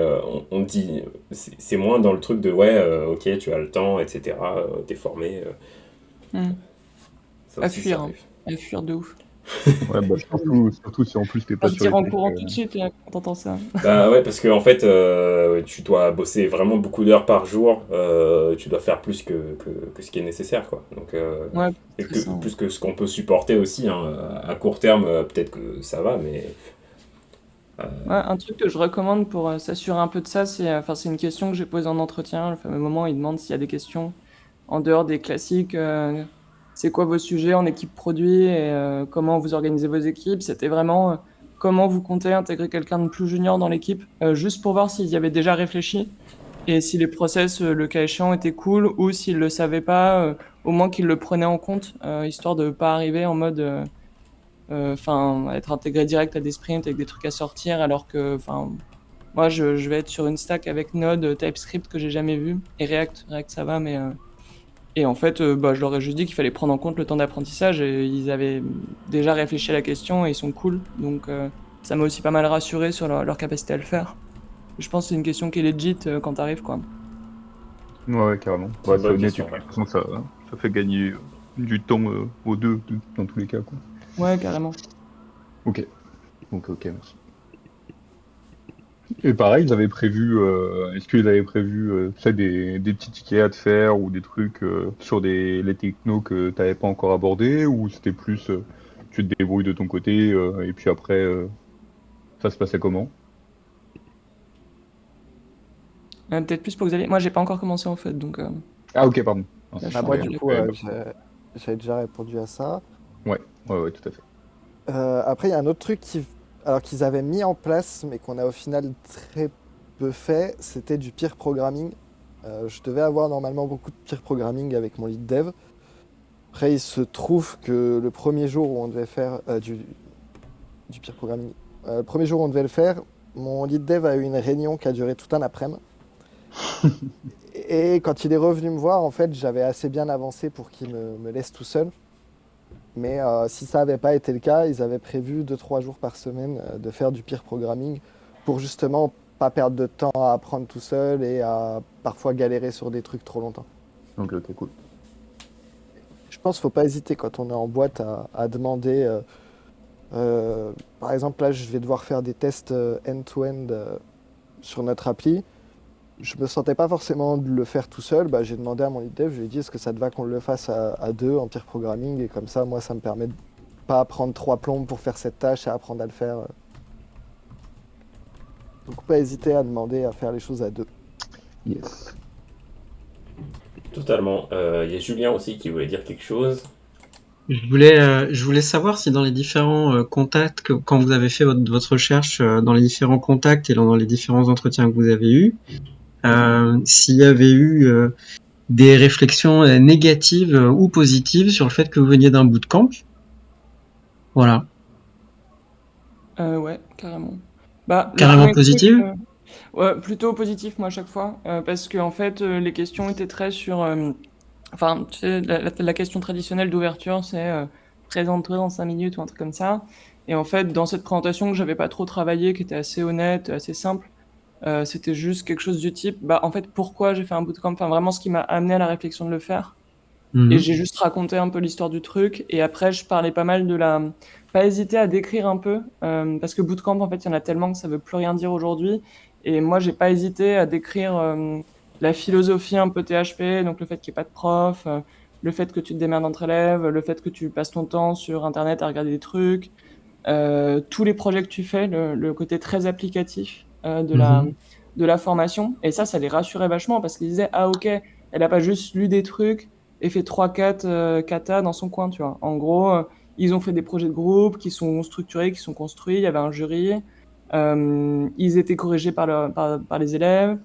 on te dit, c'est moins dans le truc de ouais, ok, tu as le temps, etc., t'es formé. Hmm. Ça À aussi, ça fuir, hein. arrive. À fuir de ouf. Ouais, bah, surtout si en plus t'es On pas se sur les tire en trucs, courant tout de suite quand t'entends ça. Bah ouais, parce que en fait, tu dois bosser vraiment beaucoup d'heures par jour. Tu dois faire plus que ce qui est nécessaire, quoi. Donc, Ouais, et c'est ça. plus que ce qu'on peut supporter aussi. Hein. À court terme, peut-être que ça va, mais Ouais, un truc que je recommande pour s'assurer un peu de ça, c'est une question que j'ai posée en entretien. Le fameux moment où il demande s'il y a des questions en dehors des classiques. C'est quoi vos sujets en équipe produit et comment vous organisez vos équipes? C'était vraiment comment vous comptez intégrer quelqu'un de plus junior dans l'équipe, juste pour voir s'ils y avaient déjà réfléchi et si les process, le cas échéant, étaient cool ou s'ils le savaient pas, au moins qu'ils le prenaient en compte, histoire de pas arriver en mode enfin, être intégré direct à des sprints avec des trucs à sortir, alors que, enfin, moi, je vais être sur une stack avec Node, TypeScript que j'ai jamais vu, et React ça va, mais et en fait, bah, je leur ai juste dit qu'il fallait prendre en compte le temps d'apprentissage, et ils avaient déjà réfléchi à la question et ils sont cool, donc ça m'a aussi pas mal rassuré sur leur capacité à le faire. Je pense que c'est une question qui est legit quand t'arrives, quoi. ouais, carrément. c'est Ouais, une c'est bonne honnête, et question. puis Ouais. de toute façon, ça fait gagner du temps aux deux, dans tous les cas, quoi. Ouais, carrément. Ok, ok, merci. Et pareil, ils avaient prévu, est-ce qu'ils avaient prévu tu sais, des petits tickets à te faire ou des trucs sur les technos que t'avais pas encore abordés ou c'était plus, tu tu te débrouilles de ton côté, et puis après, ça se passait comment? Peut-être plus pour Xavier. Moi, j'ai pas encore commencé en fait, donc Ah, ok, pardon. Non, là, je Bah, suis moi, un du peu- coup, ouais, j'avais déjà répondu à ça. ouais, tout à fait. Après, il y a un autre truc alors qu'ils avaient mis en place, mais qu'on a au final très peu fait, c'était du peer programming. Je devais avoir normalement beaucoup de peer programming avec mon lead dev. Après, il se trouve que le premier jour où on devait faire du peer programming, le premier jour où on devait le faire, mon lead dev a eu une réunion qui a duré tout un après-midi. Et quand il est revenu me voir, en fait, j'avais assez bien avancé pour qu'il me laisse tout seul. Mais si ça n'avait pas été le cas, ils avaient prévu 2-3 jours par semaine de faire du peer programming pour justement pas perdre de temps à apprendre tout seul et à parfois galérer sur des trucs trop longtemps. Ok, cool. Je pense qu'il ne faut pas hésiter quand on est en boîte à demander. Par exemple, là, je vais devoir faire des tests end-to-end sur notre appli. Je me sentais pas forcément de le faire tout seul. Bah, j'ai demandé à mon lead dev, je lui ai dit est-ce que ça te va qu'on le fasse à deux en peer programming, et comme ça, moi, ça me permet de pas prendre 3 plombes pour faire cette tâche et apprendre à le faire. Donc pas hésiter à demander à faire les choses à deux. Yes. Totalement. Il y a Julien aussi qui voulait dire quelque chose. Je voulais savoir si dans les différents contacts, quand vous avez fait votre recherche, dans les différents contacts et dans les différents entretiens que vous avez eus, s'il y avait eu des réflexions négatives ou positives sur le fait que vous veniez d'un bootcamp. Voilà. Ouais, carrément. Bah, le Carrément premier truc, positive? ouais, plutôt positif, moi, à chaque fois. Parce que, en fait, les questions étaient très sur. Enfin, tu sais, la question traditionnelle d'ouverture, c'est présente-toi dans 5 minutes ou un truc comme ça. Et en fait, dans cette présentation que j'avais pas trop travaillé, qui était assez honnête, assez simple, c'était juste quelque chose du type, bah, en fait, pourquoi j'ai fait un bootcamp? Enfin, vraiment ce qui m'a amené à la réflexion de le faire. Mhm. Et j'ai juste raconté un peu l'histoire du truc. Et après, je parlais pas mal de la. Pas hésiter à décrire un peu. Parce que bootcamp, en fait, il y en a tellement que ça veut plus rien dire aujourd'hui. Et moi, j'ai pas hésité à décrire la philosophie un peu THP, donc le fait qu'il n'y ait pas de prof, le fait que tu te démerdes entre élèves, le fait que tu passes ton temps sur Internet à regarder des trucs, tous les projets que tu fais, le côté très applicatif de la formation. Et ça les rassurait vachement parce qu'ils disaient, ah ok, elle a pas juste lu des trucs et fait 3-4 kata dans son coin, tu vois. En gros, ils ont fait des projets de groupe qui sont structurés, qui sont construits, il y avait un jury, ils étaient corrigés par les élèves,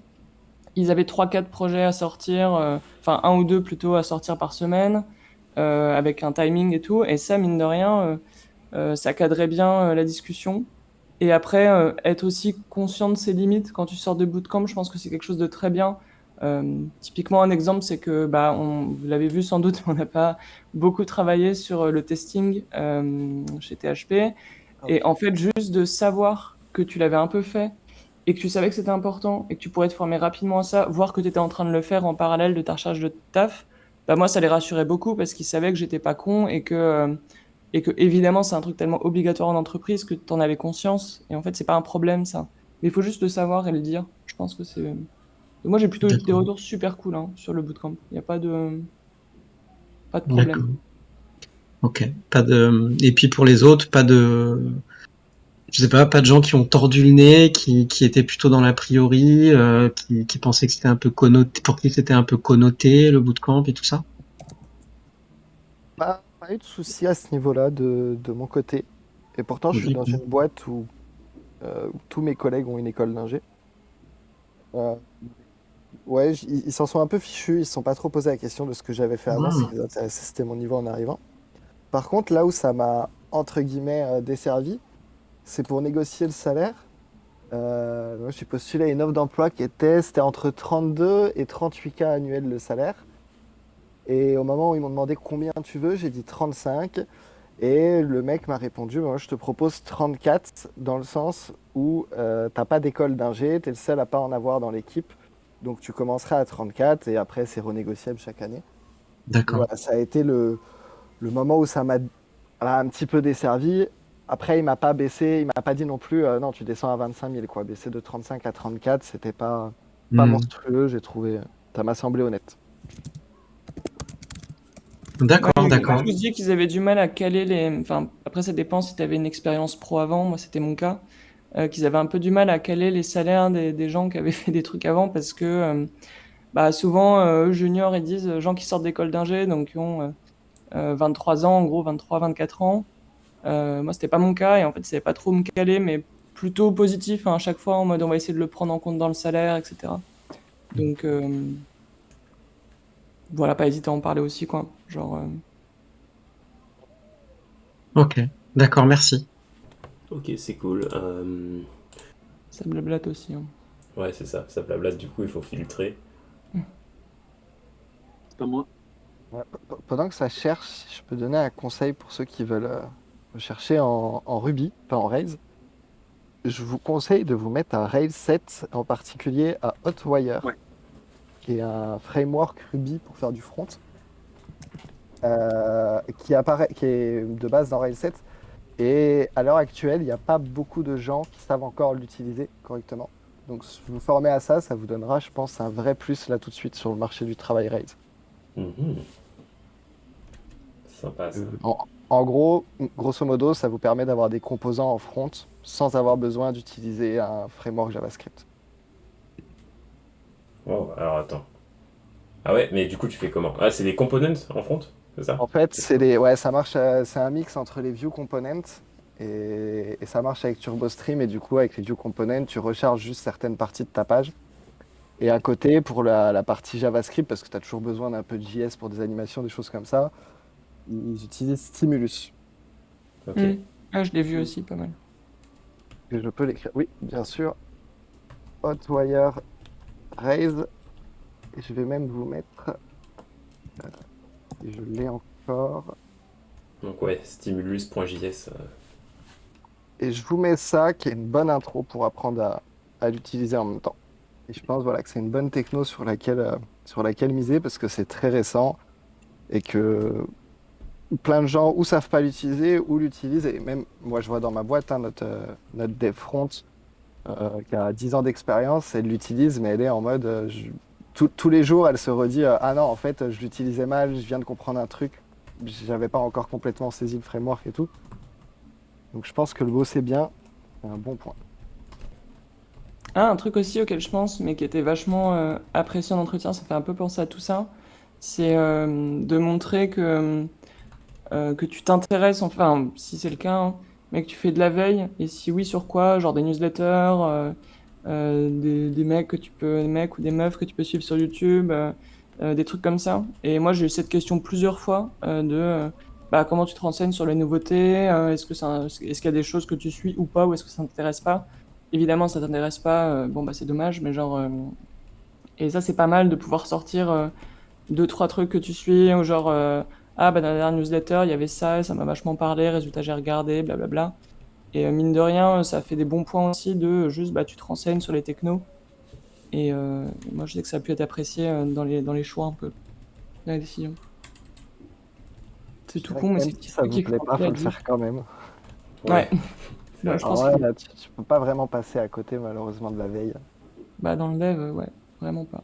ils avaient 3-4 projets à sortir, enfin un ou deux plutôt à sortir par semaine, avec un timing et tout, et ça, mine de rien, ça cadrait bien la discussion. Et après, être aussi conscient de ses limites quand tu sors de bootcamp, je pense que c'est quelque chose de très bien. Typiquement, un exemple, c'est que, bah, vous l'avez vu sans doute, on n'a pas beaucoup travaillé sur le testing chez THP. Et en fait, juste de savoir que tu l'avais un peu fait et que tu savais que c'était important et que tu pourrais te former rapidement à ça, voir que tu étais en train de le faire en parallèle de ta recherche de taf, bah moi, ça les rassurait beaucoup parce qu'ils savaient que j'étais pas con et que évidemment, c'est un truc tellement obligatoire en entreprise que tu en avais conscience. Et en fait, c'est pas un problème, ça. Mais il faut juste le savoir et le dire. Je pense que c'est. Et moi, j'ai plutôt eu des D'accord. retours super cool hein, sur le bootcamp. Il n'y a pas de D'accord. problème. Ok. Et puis pour les autres, je sais pas de gens qui ont tordu le nez, qui étaient plutôt dans l'a priori, qui pensaient que c'était un peu connoté, pour qui c'était un peu connoté, le bootcamp et tout ça. Pas eu de soucis à ce niveau-là de mon côté. Et pourtant, je suis dans une boîte où tous mes collègues ont une école d'ingé. Ouais, ils s'en sont un peu fichus, ils ne se sont pas trop posé la question de ce que j'avais fait avant. Ce qui les intéressait, c'était mon niveau en arrivant. Par contre, là où ça m'a, entre guillemets, desservi, c'est pour négocier le salaire. Moi, j'ai postulé à une offre d'emploi c'était entre 32 et 38K annuels le salaire. Et au moment où ils m'ont demandé combien tu veux, j'ai dit 35. Et le mec m'a répondu, moi je te propose 34 dans le sens où t'as pas d'école d'ingé, t'es le seul à pas en avoir dans l'équipe. Donc tu commenceras à 34 et après c'est renégociable chaque année. D'accord. Voilà, ça a été le moment où ça m'a un petit peu desservi. Après, il m'a pas baissé, il m'a pas dit non plus, non, tu descends à 25 000, quoi. Baisser de 35 à 34, c'était pas monstrueux, j'ai trouvé. Ça m'a semblé honnête. D'accord. D'accord, d'accord. Je me dis qu'ils avaient du mal à caler les. Enfin, après, ça dépend si tu avais une expérience pro avant. Moi, c'était mon cas. Qu'ils avaient un peu du mal à caler les salaires des gens qui avaient fait des trucs avant parce que bah, souvent, eux, juniors, ils disent gens qui sortent d'école d'ingé, donc qui ont 23 ans, en gros, 23, 24 ans. Moi, c'était pas mon cas et en fait, ça savait pas trop me caler, mais plutôt positif hein, à chaque fois en mode on va essayer de le prendre en compte dans le salaire, etc. Donc voilà, pas hésiter à en parler aussi, quoi. Genre, Ok, d'accord, merci. Ok, c'est cool. ça blablate aussi. Hein. Ouais, c'est ça. Ça blablate, du coup, il faut filtrer. C'est pas moi. Ouais, pendant que ça cherche, je peux donner un conseil pour ceux qui veulent chercher en Ruby, enfin en Rails. Je vous conseille de vous mettre un Rails 7, en particulier à Hotwire, Ouais. qui est un framework Ruby pour faire du front, qui est de base dans Rails 7. Et à l'heure actuelle, il n'y a pas beaucoup de gens qui savent encore l'utiliser correctement. Donc, si vous formez à ça, ça vous donnera, je pense, un vrai plus là tout de suite sur le marché du travail Rails. Mhm. Sympa ça. En gros, grosso modo, ça vous permet d'avoir des composants en front sans avoir besoin d'utiliser un framework JavaScript. Oh, alors attends. Ah ouais, mais du coup, tu fais comment? Ah, c'est des components en front, c'est ça? En fait, ça marche, c'est un mix entre les view components et ça marche avec TurboStream. Et du coup, avec les view components, tu recharges juste certaines parties de ta page. Et à côté, pour la partie JavaScript, parce que tu as toujours besoin d'un peu de JS pour des animations, des choses comme ça, ils utilisent Stimulus. Ok. Ah, je l'ai vu aussi, pas mal. Et je peux l'écrire. Oui, bien sûr. Hotwire Rails. Et je vais même vous mettre. Si je l'ai encore. Donc ouais, stimulus.js. Et je vous mets ça, qui est une bonne intro pour apprendre à l'utiliser en même temps. Et je pense voilà, que c'est une bonne techno sur laquelle miser parce que c'est très récent et que plein de gens ou savent pas l'utiliser ou l'utilisent. Et même moi, je vois dans ma boîte hein, notre dev front qui a 10 ans d'expérience, elle l'utilise, mais elle est en mode tous les jours, elle se redit ah non, en fait, je l'utilisais mal, je viens de comprendre un truc, j'avais pas encore complètement saisi le framework et tout. Donc je pense que le bosser bien, c'est un bon point. Ah, un truc aussi auquel je pense, mais qui était vachement apprécié en entretien, ça fait un peu penser à tout ça, c'est de montrer que tu t'intéresses, enfin, si c'est le cas, hein, mais que tu fais de la veille, et si oui, sur quoi, genre des newsletters, des mecs des mecs ou des meufs que tu peux suivre sur YouTube, des trucs comme ça. Et moi, j'ai eu cette question plusieurs fois bah, comment tu te renseignes sur les nouveautés, est-ce qu'il y a des choses que tu suis ou pas, ou est-ce que ça t'intéresse pas? Évidemment, ça t'intéresse pas, bon bah c'est dommage, mais genre et ça c'est pas mal de pouvoir sortir deux trois trucs que tu suis, ou genre ah bah dans la dernière newsletter il y avait ça, et ça m'a vachement parlé, résultat j'ai regardé, blablabla. Et mine de rien, ça fait des bons points aussi de juste bah tu te renseignes sur les technos. Et moi je sais que ça a pu être apprécié dans les choix un peu, dans les décisions. C'est Je tout dirais con, que mais même c'est des si petits ça trucs vous qu'il faut plaît pas, appeler faut à le dire. faire quand même. C'est Ouais, vrai. je pense Alors que ouais, là, tu peux pas vraiment passer à côté malheureusement de la veille. bah, dans le dev, ouais, vraiment pas.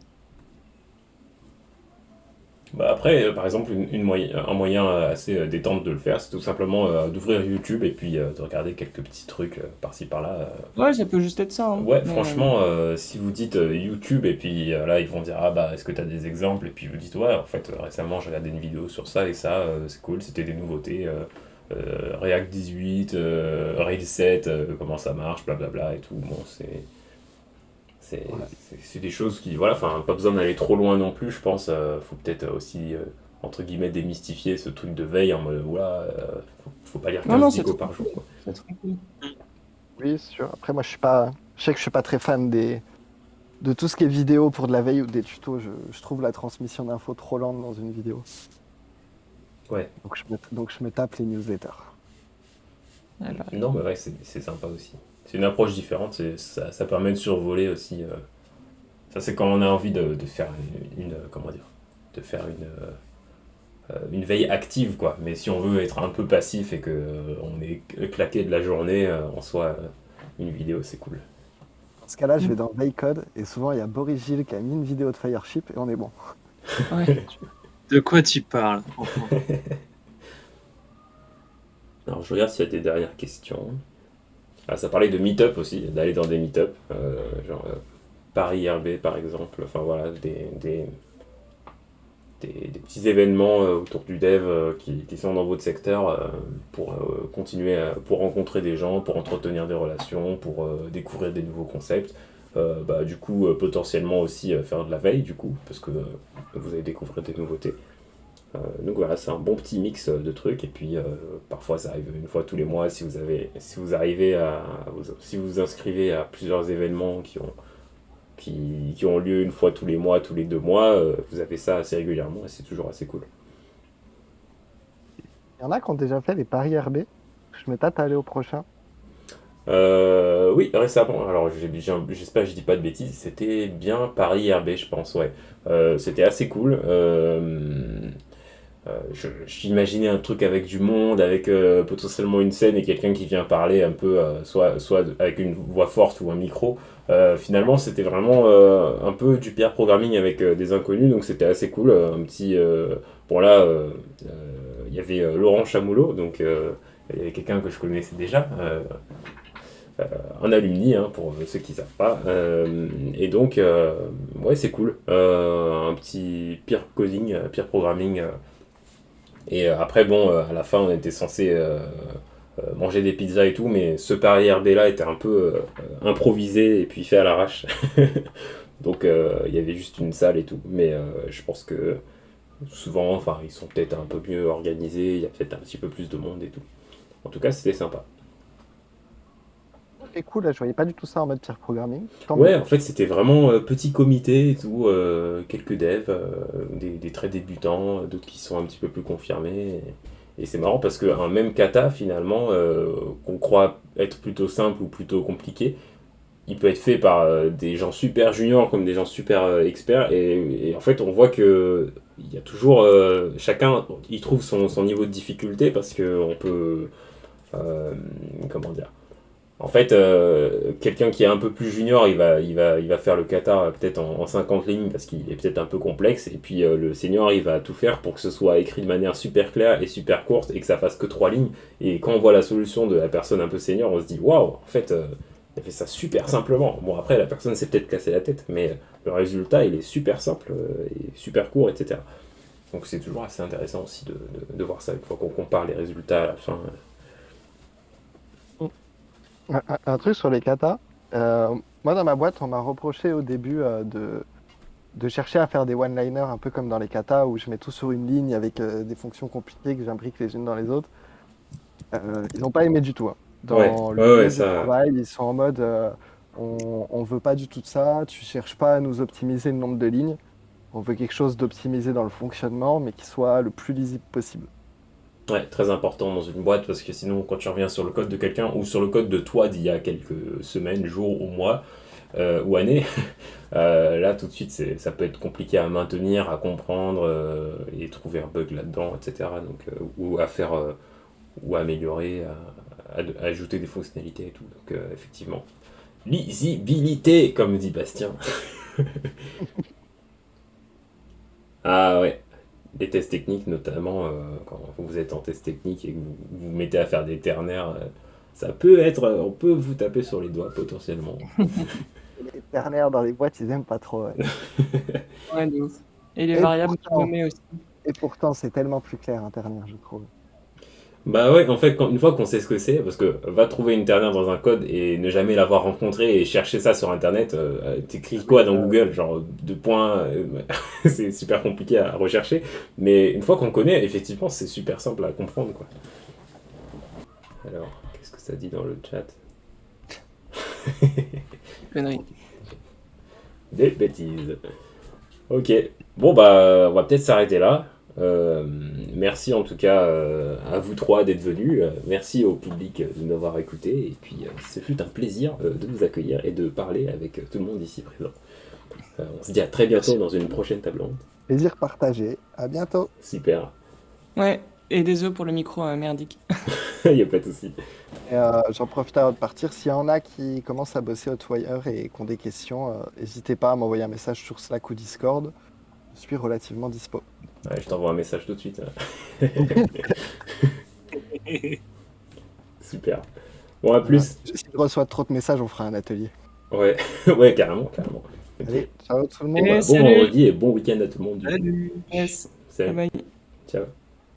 Bah après, par exemple, un moyen assez détente de le faire, c'est tout simplement d'ouvrir YouTube et puis de regarder quelques petits trucs par-ci par-là. Ouais, ça peut juste être ça, hein. Ouais, Mais, franchement, si vous dites YouTube et puis là ils vont dire ah bah est-ce que t'as des exemples et puis vous dites ouais en fait récemment j'ai regardé une vidéo sur ça et ça c'est cool, c'était des nouveautés React 18, Rails 7, comment ça marche, blablabla et tout. Bon Ouais. c'est des choses qui voilà, enfin pas besoin d'aller trop loin non plus, je pense. Faut peut-être aussi entre guillemets démystifier ce truc de veille en mode voilà, faut pas lire Non, 15 non, c'est dico trop par jour quoi. c'est trop cool. Oui, c'est sûr. Après, moi, je sais que je suis pas très fan de tout ce qui est vidéo pour de la veille ou des tutos. Je trouve la transmission d'infos trop lente dans une vidéo. Ouais. Donc je me tape les newsletters. Ouais, bah, Non, mais ouais, c'est sympa aussi. C'est une approche différente, ça permet de survoler aussi. Ça, c'est quand on a envie de faire comment dire, de faire une veille active, quoi. Mais si on veut être un peu passif et que on est claqué de la journée, en soi, une vidéo, c'est cool. Dans ce cas-là, je vais dans Veille-Code et souvent il y a Boris Gilles qui a mis une vidéo de Fireship et on est bon. ouais. De quoi tu parles, franchement? Alors je regarde s'il y a des dernières questions. Ah, ça parlait de meet-up aussi, d'aller dans des meet-up, genre Paris RB par exemple, enfin voilà, des petits événements autour du dev qui sont dans votre secteur pour continuer, pour rencontrer des gens, pour entretenir des relations, pour découvrir des nouveaux concepts. Du coup, potentiellement aussi faire de la veille, du coup, parce que vous allez découvrir des nouveautés. Donc voilà, c'est un bon petit mix de trucs. Et puis parfois, ça arrive une fois tous les mois si vous arrivez si vous vous inscrivez à plusieurs événements qui ont lieu une fois tous les mois, tous les 2 mois, vous avez ça assez régulièrement et c'est toujours assez cool. Il y en a qui ont déjà fait les paris RB. Je me tâte à aller au prochain. Oui, récemment, alors j'espère que je dis pas de bêtises, c'était bien Paris RB, je pense, ouais. C'était assez cool. J'imaginais un truc avec du monde, avec potentiellement une scène et quelqu'un qui vient parler un peu, soit avec une voix forte ou un micro. Finalement, c'était vraiment un peu du pair programming avec des inconnus, donc c'était assez cool. Un petit. Bon, là, il y avait Laurent Chamoulot, donc il y avait quelqu'un que je connaissais déjà. Un alumni, hein, pour ceux qui savent pas. Et donc, ouais, c'est cool. Un petit peer coding, peer programming. Et après, bon, à la fin, on était censé manger des pizzas et tout, mais ce pari RB là était un peu improvisé et puis fait à l'arrache. Donc, il y avait juste une salle et tout. Mais je pense que souvent, enfin, ils sont peut-être un peu mieux organisés, il y a peut-être un petit peu plus de monde et tout. En tout cas, c'était sympa. C'est cool, là, je voyais pas du tout ça en mode peer programming. Tant Ouais, mieux. en fait, c'était vraiment petit comité et tout, quelques devs, des très débutants, d'autres qui sont un petit peu plus confirmés. Et c'est marrant parce qu'un même kata, finalement, qu'on croit être plutôt simple ou plutôt compliqué, il peut être fait par des gens super juniors comme des gens super experts. Et en fait, on voit que il y a toujours chacun, il trouve son niveau de difficulté parce que on peut, comment dire. En fait, quelqu'un qui est un peu plus junior, il va faire le kata peut-être en 50 lignes parce qu'il est peut-être un peu complexe. Et puis le senior, il va tout faire pour que ce soit écrit de manière super claire et super courte et que ça fasse que 3 lignes. Et quand on voit la solution de la personne un peu senior, on se dit waouh, en fait, il a fait ça super simplement. Bon, après, la personne s'est peut-être cassé la tête, mais le résultat, il est super simple et super court, etc. Donc c'est toujours assez intéressant aussi de voir ça une fois qu'on compare les résultats à la fin. Un truc sur les katas. Moi, dans ma boîte, on m'a reproché au début de chercher à faire des one-liners un peu comme dans les katas où je mets tout sur une ligne avec des fonctions compliquées que j'imbrique les unes dans les autres. Ils n'ont pas aimé du tout, hein. Ouais, Dans le ouais, ouais, milieu du ça. travail, ils sont en mode on veut pas du tout de ça, tu cherches pas à nous optimiser le nombre de lignes. On veut quelque chose d'optimisé dans le fonctionnement, mais qui soit le plus lisible possible. Ouais, très important dans une boîte parce que sinon, quand tu reviens sur le code de quelqu'un ou sur le code de toi d'il y a quelques semaines, jours ou mois ou années, là tout de suite ça peut être compliqué à maintenir, à comprendre et trouver un bug là-dedans, etc. Donc, ou à faire ou à améliorer, à ajouter des fonctionnalités et tout. Donc, effectivement, lisibilité, comme dit Bastien. Ah ouais. Les tests techniques, notamment quand vous êtes en test technique et que vous vous mettez à faire des ternaires, ça peut être, on peut vous taper sur les doigts potentiellement. Les ternaires dans les boîtes, ils aiment pas trop. Ouais. Ouais, de ouf. Et les Et variables pourtant, nommées aussi. et pourtant, c'est tellement plus clair un ternaire, je trouve. Bah ouais, en fait, une fois qu'on sait ce que c'est, parce que va trouver une ternaire dans un code et ne jamais l'avoir rencontré et chercher ça sur internet, t'écris quoi dans Google, genre deux points, c'est super compliqué à rechercher, mais une fois qu'on connaît, effectivement, c'est super simple à comprendre, quoi. Alors, qu'est-ce que ça dit dans le chat? Connerie. Des bêtises. Ok, bon bah on va peut-être s'arrêter là. Merci en tout cas à vous trois d'être venus. Merci au public de nous avoir écoutés. Et puis ce fut un plaisir de vous accueillir et de parler avec tout le monde ici présent. On se dit à très bientôt dans une prochaine table ronde. Plaisir partagé. À bientôt. Super. Ouais, et désolé pour le micro merdique. Il n'y a pas de souci. Et, j'en profite avant de partir. S'il y en a qui commencent à bosser Hotwire et qui ont des questions, n'hésitez pas à m'envoyer un message sur Slack ou Discord. Je suis relativement dispo. Ouais, je t'envoie un message tout de suite. Super. Bon, à plus. Si je reçois trop de messages, on fera un atelier. Ouais, ouais, carrément. Ok. Allez, ciao tout le monde. Bon Salut. vendredi et bon week-end à tout le monde. Du coup. Salut. Yes. Salut. Bye bye. Ciao.